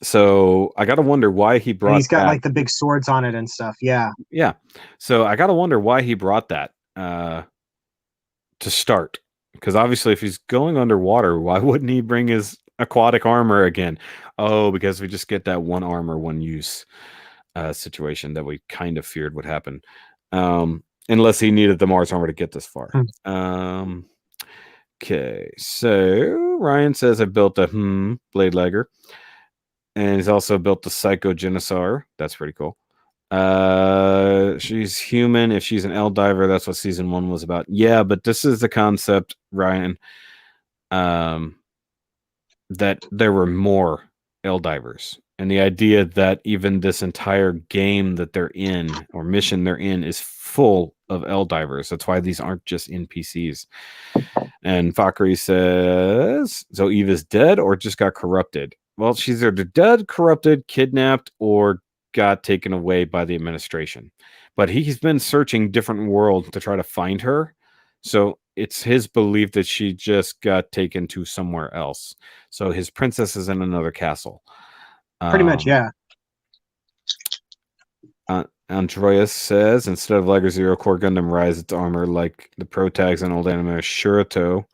So I got to wonder why he brought. And he's got like the big swords on it and stuff. Yeah. Yeah. So I got to wonder why he brought that to start. Because obviously, if he's going underwater, why wouldn't he bring his aquatic armor again? Oh, because we just get that one armor, one use situation that we kind of feared would happen. Unless he needed the Mars armor to get this far. Okay, so Ryan says I built a blade legger. And he's also built the Psycho Genisar. That's pretty cool. She's human. If she's an L diver, that's what season 1 was about. Yeah, but this is the concept, Ryan, that there were more L divers. And the idea that even this entire game that they're in, or mission they're in, is full of L divers. That's why these aren't just NPCs. And Fakri says, so Eva's dead or just got corrupted? Well, she's either dead, corrupted, kidnapped, or got taken away by the administration. But he's been searching different worlds to try to find her. So it's his belief that she just got taken to somewhere else. So his princess is in another castle. Pretty much, yeah. Andreas says, instead of Liger Zero, Core Gundam Rise its armor like the pro tags in old anime Hiroto,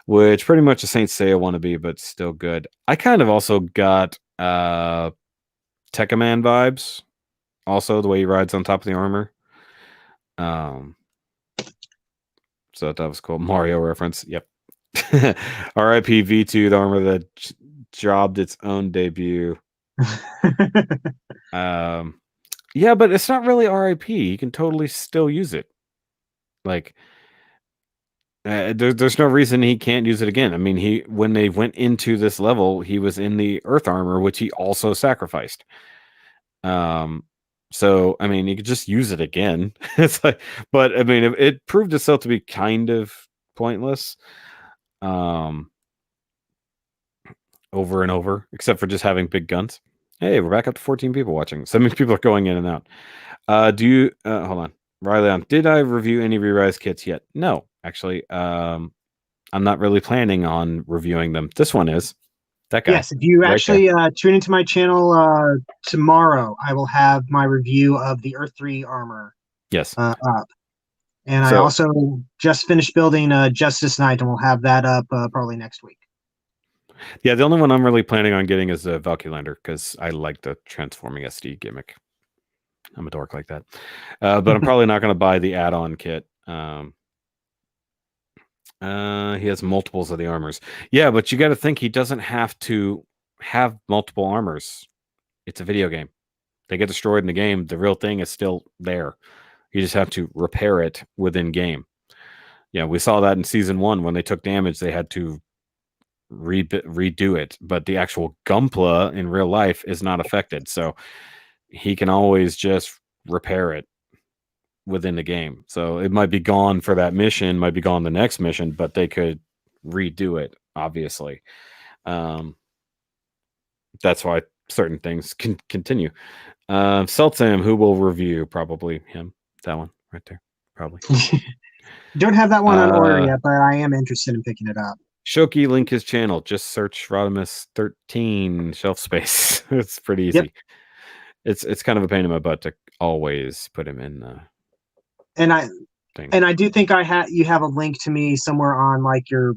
which pretty much a Saint Seiya wannabe, but still good. I kind of also got Tekkaman vibes. Also, the way he rides on top of the armor. So that was cool. Mario reference. Yep. R.I.P. V2, the armor that jobbed its own debut. Yeah, but it's not really R.I.P. You can totally still use it. Like, there's no reason he can't use it again. I mean, when they went into this level, he was in the Earth armor, which he also sacrificed. So I mean, you could just use it again. It's like, but I mean, it proved itself to be kind of pointless, over and over, except for just having big guns. Hey, we're back up to 14 people watching. So many people are going in and out. Do you hold on, Riley? Did I review any ReRise kits yet? No, actually. I'm not really planning on reviewing them. This one is that guy. Yes, if you right actually tune into my channel tomorrow, I will have my review of the Earth 3 armor Yes. up. And I So also just finished building Justice Knight, and we'll have that up probably next week. yeah, the only one I'm really planning on getting is a Valkylander because I like the transforming SD gimmick. I'm a dork like that. But I'm probably not going to buy the add-on kit. He has multiples of the armors. Yeah, but you got to think he doesn't have to have multiple armors. It's a video game. They get destroyed in the game. The real thing is still there. You just have to repair it within game. Yeah, we saw that in season 1 when they took damage. They had to redo it, but the actual Gunpla in real life is not affected, so he can always just repair it within the game. So it might be gone for that mission, might be gone the next mission, but they could redo it, obviously. That's why certain things can continue. Seltsam, who will review? Probably him. That one right there. Probably. Don't have that one on order yet, but I am interested in picking it up. Shoki, link his channel. Just search RODIMUS13 shelf space. It's pretty easy. Yep. It's kind of a pain in my butt to always put him in. And I do think you have a link to me somewhere on like your.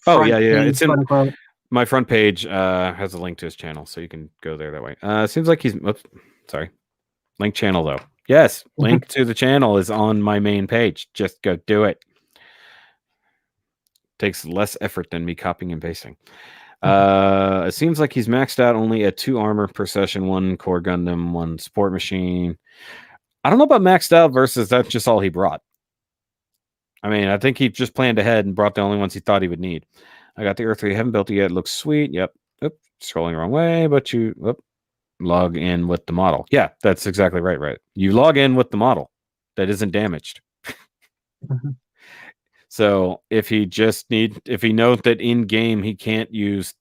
Yeah. Page, it's in my front page. Has a link to his channel, so you can go there that way. Seems like he's. Oops, sorry. Link channel though. Yes, link to the channel is on my main page. Just go do it. Takes less effort than me copying and pasting. It seems like he's maxed out only at 2 armor per session, 1 core Gundam, 1 support machine. I don't know about maxed out versus that's just all he brought. I mean, I think he just planned ahead and brought the only ones he thought he would need. I got the Earth 3. Haven't built it yet. Looks sweet. Yep. Oop, scrolling the wrong way, but you log in with the model. Yeah, that's exactly right. You log in with the model that isn't damaged. So if he knows that in game he can't use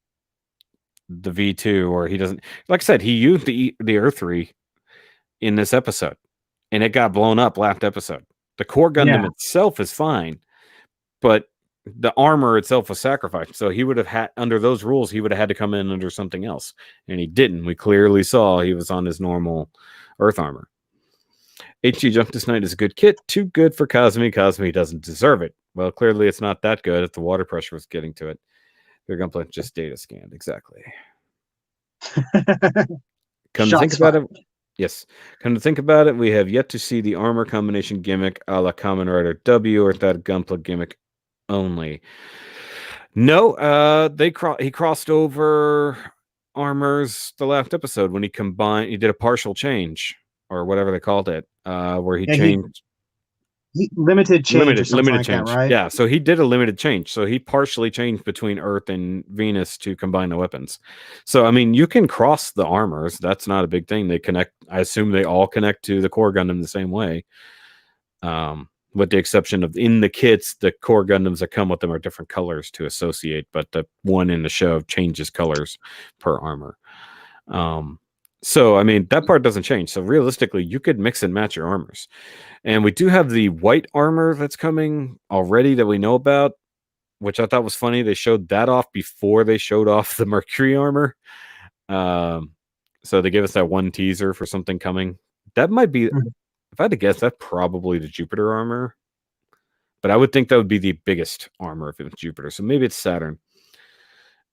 the V2, or he doesn't, like I said, he used the Earth 3 in this episode, and it got blown up last episode. The core Gundam itself is fine, but the armor itself was sacrificed. So he would have had, under those rules, he would have had to come in under something else, and he didn't. We clearly saw he was on his normal Earth armor. HG Justice Knight is a good kit, too good for Kazumi. Kazumi doesn't deserve it. Well, clearly it's not that good if the water pressure was getting to it. They're going to play just data scanned. Exactly. Come to think about it. Yes. Come to think about it, we have yet to see the armor combination gimmick a la Kamen Rider W, or that Gunpla gimmick only. No, he crossed over armors the last episode when he did a partial change, or whatever they called it, where he changed. Limited change. Limited change. That, right? Yeah, so he did a limited change. So he partially changed between Earth and Venus to combine the weapons. So I mean, you can cross the armors. That's not a big thing. They connect. I assume they all connect to the core Gundam the same way, with the exception of in the kits, the core Gundams that come with them are different colors to associate. But the one in the show changes colors per armor. So, I mean, that part doesn't change. So realistically, you could mix and match your armors. And we do have the white armor that's coming already that we know about, which I thought was funny. They showed that off before they showed off the Mercury armor. So they gave us that one teaser for something coming. That might be, if I had to guess, that's probably the Jupiter armor. But I would think that would be the biggest armor if it was Jupiter. So maybe it's Saturn.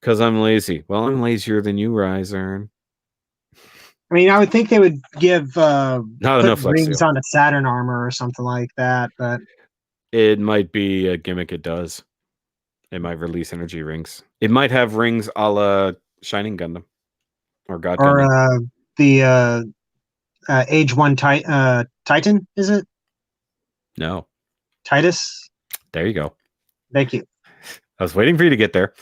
Because I'm lazy. Well, I'm lazier than you, Ryzern. I mean, I would think they would give not enough rings on a Saturn armor or something like that, but it might be a gimmick. It does. It might release energy rings. It might have rings a la Shining Gundam or God Gundam. Or the Age 1 Titan, is it? No. Titus? There you go. Thank you. I was waiting for you to get there.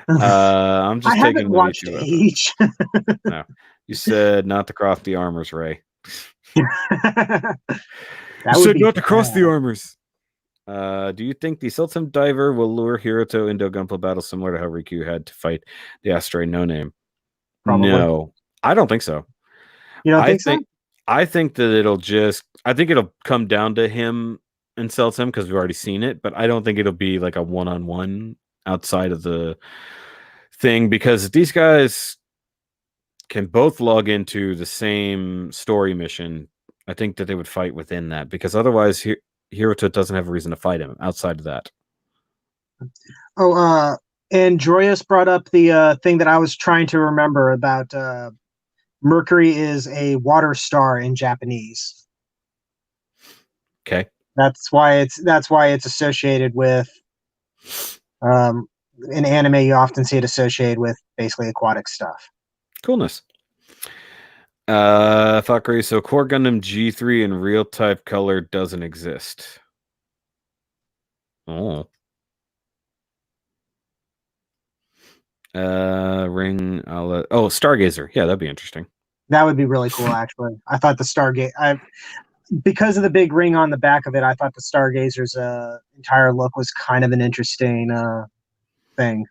I'm just I haven't watched Age. No. You said not to cross the armors, Ray. That You would said be not to cross the bad. armors. Do you think the Siltsum diver will lure Hiroto into a gunpla battle similar to how Riku had to fight the asteroid No Name? Probably. No, I don't think so. You don't I think so? think I think that it'll come down to him and Siltsum because we've already seen it, but I don't think it'll be like a one-on-one outside of the thing because these guys can both log into the same story mission. I think that they would fight within that because otherwise Hiroto doesn't have a reason to fight him outside of that. Oh, and Joyous brought up the thing that I was trying to remember about Mercury is a water star in Japanese. Okay. That's why it's associated with um, in anime. You often see it associated with basically aquatic stuff. Coolness. Thought so Core Gundam G3 in real type color doesn't exist. Oh. Ring. Stargazer. Yeah, that'd be interesting. That would be really cool, actually. I thought the Stargate. Because of the big ring on the back of it, I thought the Stargazer's entire look was kind of an interesting thing.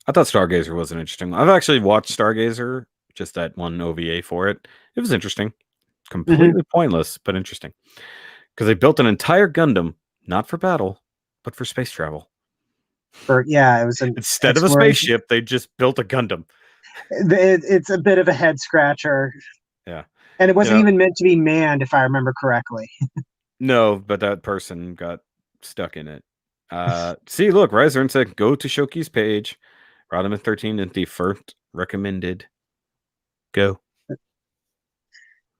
I thought Stargazer was an interesting one. I've actually watched Stargazer, just that one OVA for it. It was interesting. Completely pointless, but interesting. Because they built an entire Gundam, not for battle, but for space travel. It was an Instead of a exploration. spaceship, they just built a Gundam. It's a bit of a head scratcher. Yeah. And it wasn't even meant to be manned, if I remember correctly. No, but that person got stuck in it. See, look, Riser said go to Shoki's page. RODIMUS13 and the first recommended. Go.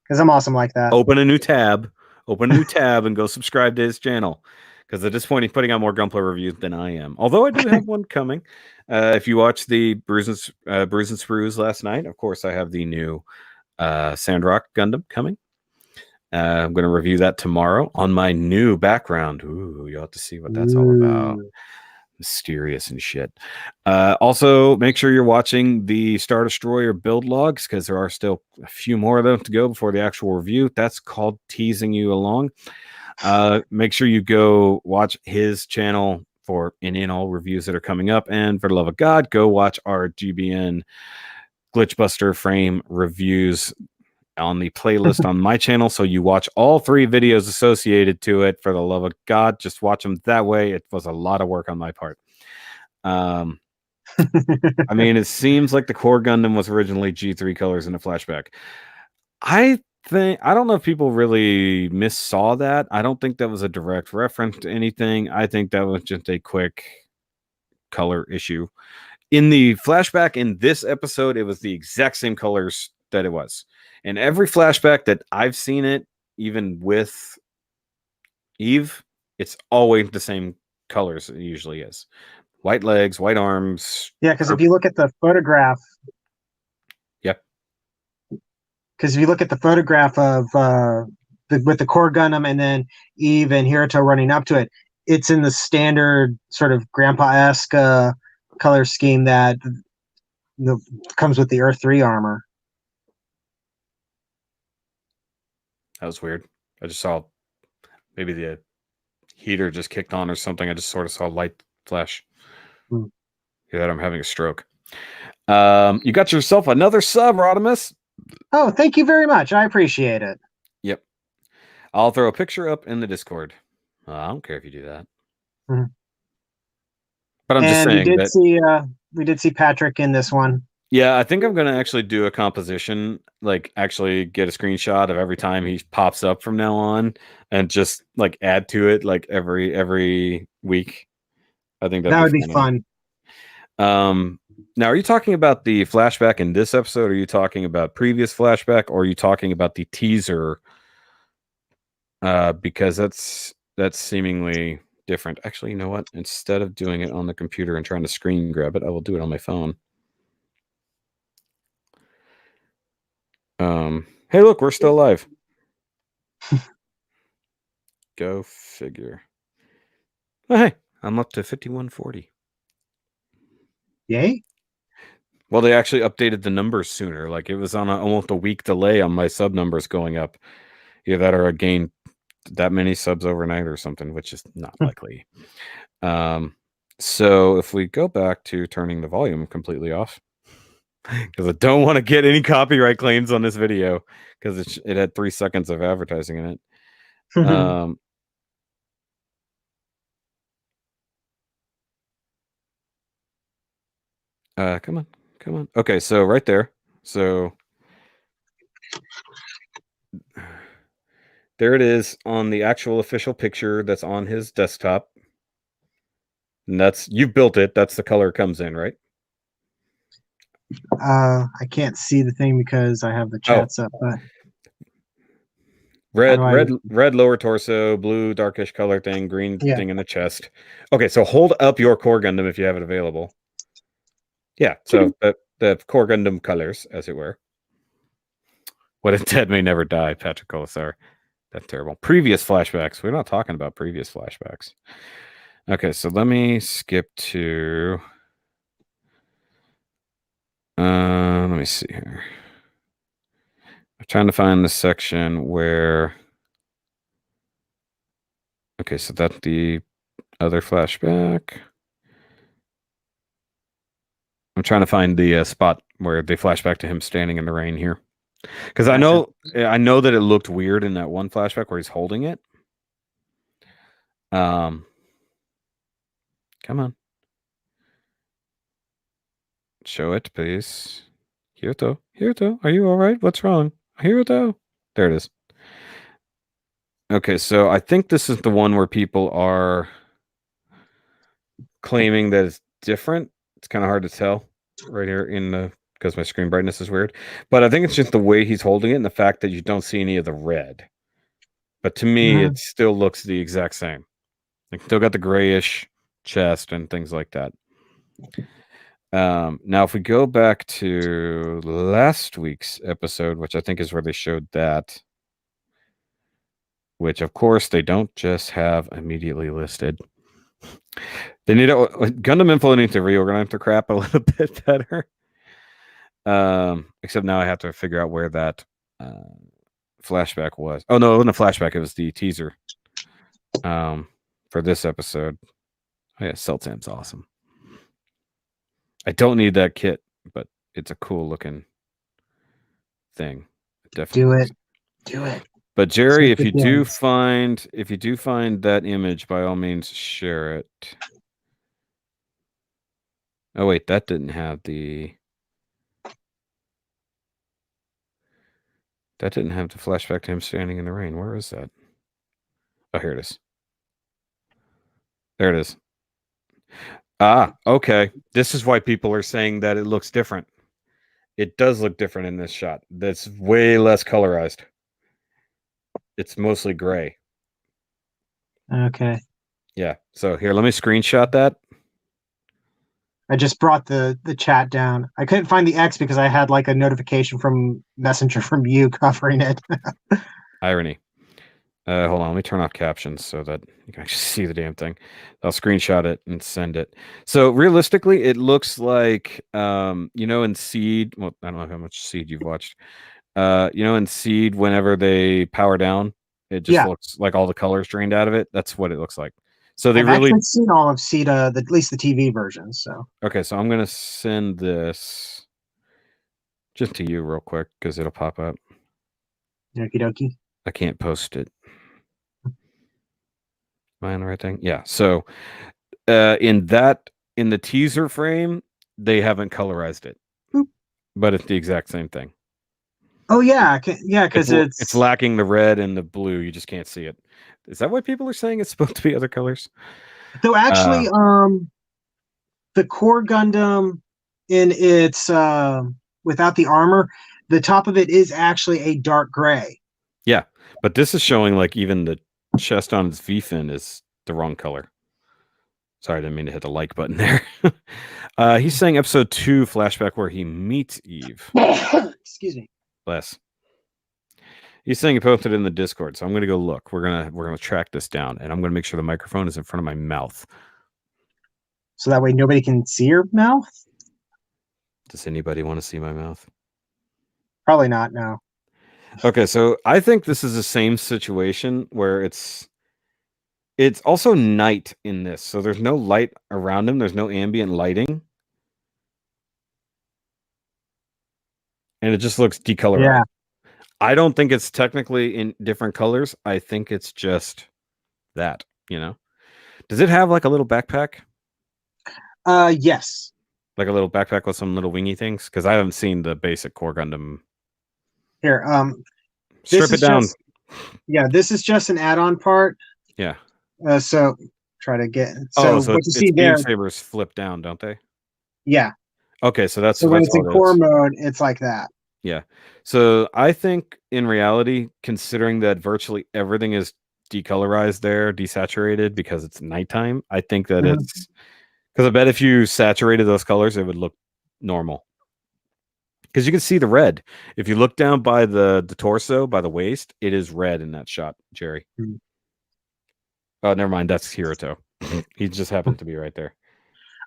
Because I'm awesome like that. Open a new tab. And go subscribe to his channel. Because at this point, he's putting out more Gunpla reviews than I am. Although I do have one coming. If you watched the Bruise and Sprues last night, of course, I have the new Sandrock Gundam coming. I'm going to review that tomorrow on my new background. Ooh, you'll have to see what that's all about. Mysterious and shit. Also, make sure you're watching the Star Destroyer build logs because there are still a few more of them to go before the actual review. That's called teasing you along. Make sure you go watch his channel for any and all reviews that are coming up. And for the love of God, go watch our GBN Glitchbuster frame reviews on the playlist on my channel, so you watch all 3 videos associated to it. For the love of God, just watch them that way. It was a lot of work on my part. I mean, it seems like the core Gundam was originally G3 colors in a flashback. I don't know if people really missaw that. I don't think that was a direct reference to anything. I think that was just a quick color issue. In the flashback in this episode, it was the exact same colors that it was. And every flashback that I've seen it, even with Eve, it's always the same colors it usually is. White legs, white arms. Yeah, because if you look at the photograph. Yep. Because if you look at the photograph of with the core Gundam and then Eve and Hiroto running up to it, it's in the standard sort of grandpa-esque color scheme that comes with the Earth 3 armor. That was weird. I just saw maybe the heater just kicked on or something. I just sort of saw light flash. Hear that? I'm having a stroke. You got yourself another sub, Rodimus. Oh, thank you very much. I appreciate it. Yep. I'll throw a picture up in the Discord. I don't care if you do that. But I'm just saying we did see Patrick in this one. Yeah, I think I'm going to actually do a composition, like actually get a screenshot of every time he pops up from now on and just like add to it like every week. I think that would be fun. Now, are you talking about the flashback in this episode? Or are you talking about previous flashback? Or are you talking about the teaser? Because that's seemingly different. Actually, you know what? Instead of doing it on the computer and trying to screen grab it, I will do it on my phone. Hey, look, we're still alive. Go figure. Oh, hey, I'm up to 5140. Yay. Well, they actually updated the numbers sooner. Like it was on almost a week delay on my sub numbers going up. Either that or I gained that many subs overnight or something, which is not likely. So if we go back to turning the volume completely off, because I don't want to get any copyright claims on this video because it had 3 seconds of advertising in it. Come on. Okay, so right there. So there it is on the actual official picture that's on his desktop. And you built it. That's the color it comes in, right? I can't see the thing because I have the chats up, but red lower torso, blue darkish color thing, green thing in the chest. Okay, so hold up your core Gundam if you have it available. Yeah, so the core Gundam colors, as it were. What is dead may never die, Patrick Colasar. That's terrible. Previous flashbacks. We're not talking about previous flashbacks. Okay, so let me skip to... let me see here. I'm trying to find the section where... Okay, so that's the other flashback. I'm trying to find the spot where they flash back to him standing in the rain here. Because I know that it looked weird in that one flashback where he's holding it. Come on. Show it, please. Hiroto, are you all right? What's wrong? Hiroto. There it is. Okay, so I think this is the one where people are claiming that it's different. It's kind of hard to tell right here because my screen brightness is weird. But I think it's just the way he's holding it and the fact that you don't see any of the red. But to me, it still looks the exact same. Like still got the grayish chest and things like that. Now, if we go back to last week's episode, which I think is where they showed that, which of course they don't just have immediately listed. They need Gundam Info needs to reorganize their crap a little bit better. Except now I have to figure out where that flashback was. Oh no, it wasn't a flashback. It was the teaser. For this episode. Oh yeah, Sultan's awesome. I don't need that kit, but it's a cool looking thing. Definitely do it. But Jerry, if you do find that image, by all means share it. Oh wait, that didn't have the flashback to him standing in the rain. Where is that? Oh, here it is. There it is. Ah, okay. This is why people are saying that it looks different. It does look different in this shot. That's way less colorized. It's mostly gray. Okay. Yeah. So here, let me screenshot that. I just brought the chat down. I couldn't find the X because I had like a notification from Messenger from you covering it. Irony. Hold on, let me turn off captions so that you can actually see the damn thing. I'll screenshot it and send it. So realistically, it looks like in Seed. Well, I don't know how much Seed you've watched. In Seed, whenever they power down, it just looks like all the colors drained out of it. That's what it looks like. So I've actually seen all of Seed, at least the TV version. So okay, so I'm gonna send this just to you real quick because it'll pop up. Okie dokie. I can't post it. Am I on the right thing? Yeah. So in the teaser frame, they haven't colorized it. Boop. But it's the exact same thing. Oh yeah, because it's lacking the red and the blue. You just can't see it. Is that why people are saying it's supposed to be other colors? So actually, the core Gundam in its without the armor, the top of it is actually a dark gray. Yeah, but this is showing like even the chest on its V-fin is the wrong color. Sorry, I didn't mean to hit the like button there. He's saying episode 2 flashback where he meets Eve. Excuse me. Bless. He's saying he posted it in the Discord, so I'm gonna go look. We're gonna track this down, and I'm gonna make sure the microphone is in front of my mouth. So that way nobody can see your mouth? Does anybody want to see my mouth? Probably not. No. Okay, so I think this is the same situation where it's also night in this, so there's no light around him. There's no ambient lighting, and it just looks decolorized. Yeah. I don't think it's technically in different colors. I think it's just that, you know. Does it have like a little backpack? Yes. Like a little backpack with some little wingy things? Because I haven't seen the basic Core Gundam. Here. Strip it down. This is just an add-on part. Yeah. So try to get. So what you it's see there? beam sabers flip down, don't they? Yeah. Okay, so that's when that's it's in core mode, it's like that. Yeah. So I think in reality, considering that virtually everything is decolorized there, desaturated because it's nighttime, I think that it's because I bet if you saturated those colors, it would look normal. Because you can see the red. If you look down by the torso, by the waist, it is red in that shot, Jerry. Oh, never mind. That's Hiroto. He just happened to be right there.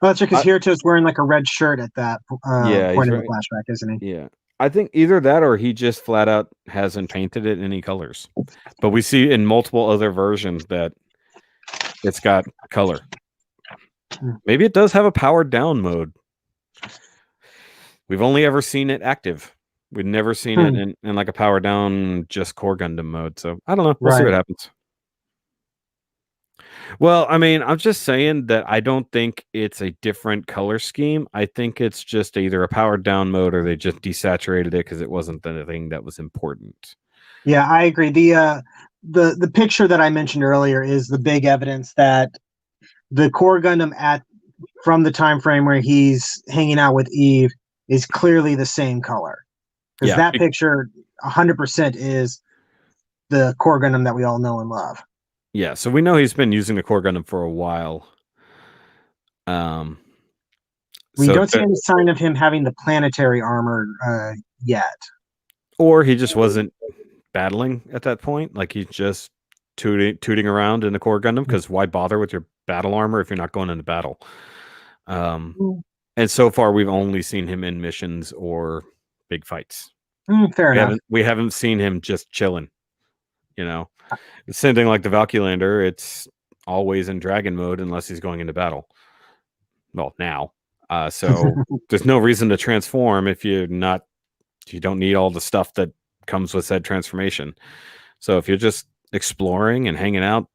Oh, that's right, because Hiroto's wearing like a red shirt at that point in the flashback, isn't he? Yeah. I think either that or he just flat out hasn't painted it any colors. But we see in multiple other versions that it's got color. Maybe it does have a powered down mode. We've only ever seen it active. We've never seen it in like a powered down just Core Gundam mode. So I don't know. We'll see what happens. Well, I mean, I'm just saying that I don't think it's a different color scheme. I think it's just either a powered down mode or they just desaturated it because it wasn't the thing that was important. Yeah, I agree. The picture that I mentioned earlier is the big evidence that the Core Gundam from the time frame where he's hanging out with Eve is clearly the same color. Because that picture 100% is the Core Gundam that we all know and love. Yeah, so we know he's been using the Core Gundam for a while. We don't see any sign of him having the planetary armor yet. Or he just wasn't battling at that point. Like he's just tooting around in the Core Gundam, because why bother with your battle armor if you're not going into battle? And so far, we've only seen him in missions or big fights. Fair enough. We haven't seen him just chilling. You know, same thing like the Valkylander. It's always in dragon mode unless he's going into battle. Well, now, so there's no reason to transform if you don't need all the stuff that comes with said transformation. So if you're just exploring and hanging out,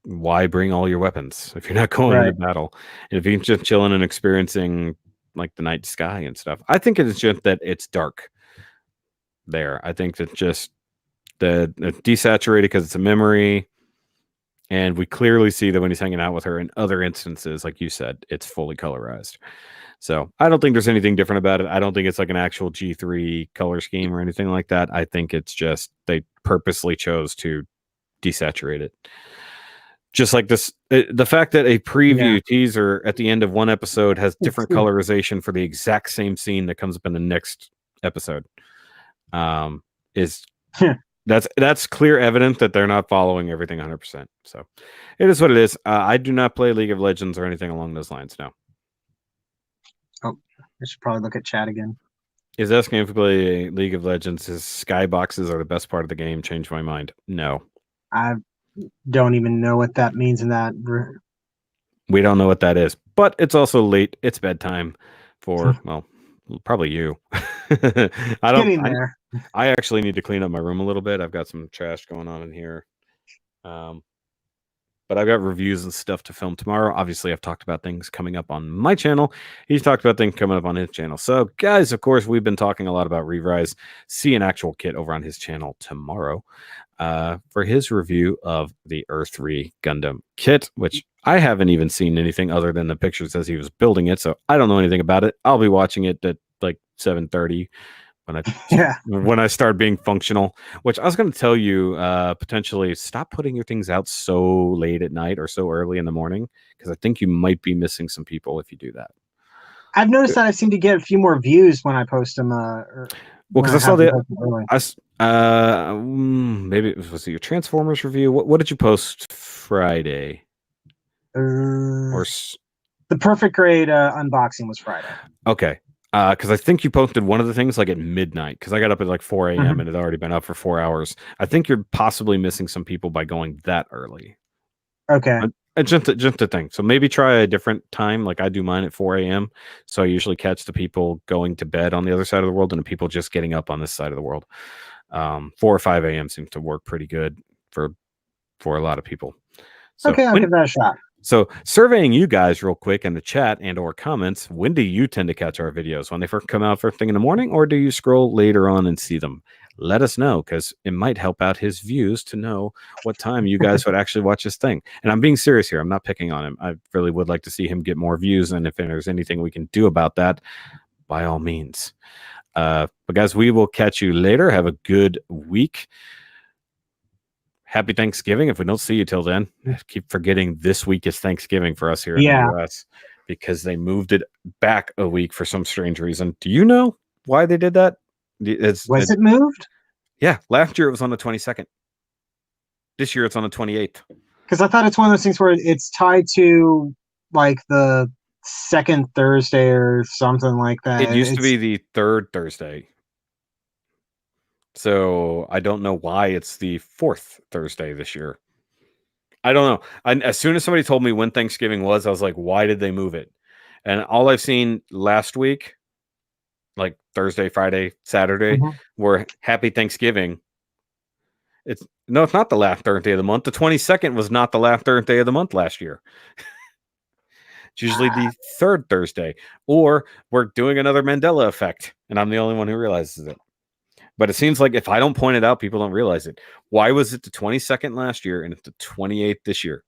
why bring all your weapons if you're not going into battle? And if you're just chilling and experiencing like the night sky and stuff, I think it's just that it's dark there. I think that just the desaturated because it's a memory, and we clearly see that when he's hanging out with her in other instances, like you said, it's fully colorized. So I don't think there's anything different about it. I don't think it's like an actual G3 color scheme or anything like that. I think it's just they purposely chose to desaturate it. Just like this, the fact that a preview teaser at the end of one episode has different colorization for the exact same scene that comes up in the next episode is that's clear evidence that they're not following everything 100%. So it is what it is. I do not play League of Legends or anything along those lines. No. Oh, I should probably look at chat again. Is asking if we play League of Legends. His skyboxes are the best part of the game. Change my mind. No. I don't even know what that means in that. We don't know what that is, but it's also late. It's bedtime for, well, probably you. I actually need to clean up my room a little bit. I've got some trash going on in here. But I've got reviews and stuff to film tomorrow. Obviously, I've talked about things coming up on my channel. He's talked about things coming up on his channel. So, guys, of course, we've been talking a lot about ReRise. See an actual kit over on his channel tomorrow for his review of the Earth-3 Gundam kit, which I haven't even seen anything other than the pictures as he was building it. So I don't know anything about it. I'll be watching it at like 7:30 when I start being functional, which I was going to tell you, potentially stop putting your things out so late at night or so early in the morning, because I think you might be missing some people if you do that. I've noticed that I seem to get a few more views when I post them. Well, because I saw maybe it was your Transformers review. What did you post Friday? The Perfect Grade unboxing was Friday. Okay. Because I think you posted one of the things like at midnight. Because I got up at like 4 a.m. Mhm. and it had already been up for 4 hours. I think you're possibly missing some people by going that early. Okay. Just a thing. So maybe try a different time. Like I do mine at 4 a.m. So I usually catch the people going to bed on the other side of the world and the people just getting up on this side of the world. 4 or 5 a.m. seems to work pretty good for a lot of people. So Okay, I'll give that a shot. So surveying you guys real quick in the chat and or comments, when do you tend to catch our videos? When they first come out first thing in the morning, or do you scroll later on and see them? Let us know, because it might help out his views to know what time you guys would actually watch this thing. And I'm being serious here. I'm not picking on him. I really would like to see him get more views. And if there's anything we can do about that, by all means. But guys, we will catch you later. Have a good week. Happy Thanksgiving. If we don't see you till then, I keep forgetting this week is Thanksgiving for us here in the US because they moved it back a week for some strange reason. Do you know why they did that? Was it moved? Yeah, last year it was on the 22nd. This year it's on the 28th. Because I thought it's one of those things where it's tied to like the second Thursday or something like that. It used to be the third Thursday. So I don't know why it's the fourth Thursday this year. I don't know. As soon as somebody told me when Thanksgiving was, I was like, why did they move it? And all I've seen last week, like Thursday, Friday, Saturday, were Happy Thanksgiving. It's not the last third day of the month. The 22nd was not the last third day of the month last year. It's usually the third Thursday. Or we're doing another Mandela effect, and I'm the only one who realizes it. But it seems like if I don't point it out, people don't realize it. Why was it the 22nd last year and it's the 28th this year?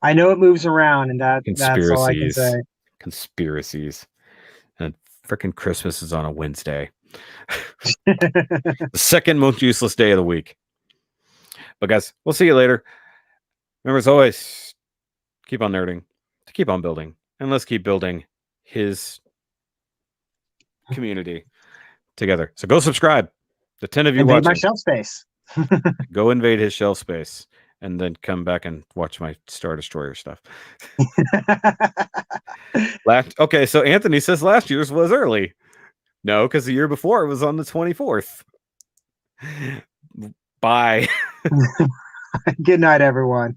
I know it moves around, and that's all I can say. Conspiracies. And freaking Christmas is on a Wednesday. The second most useless day of the week. But guys, we'll see you later. Remember, as always, keep on nerding, to keep on building, and let's keep building his community together. So go subscribe. The 10 of you Invade watching. my shelf space. Go invade his shelf space. And then come back and watch my Star Destroyer stuff. Okay, so Anthony says last year's was early. No, because the year before it was on the 24th. Bye. Good night, everyone.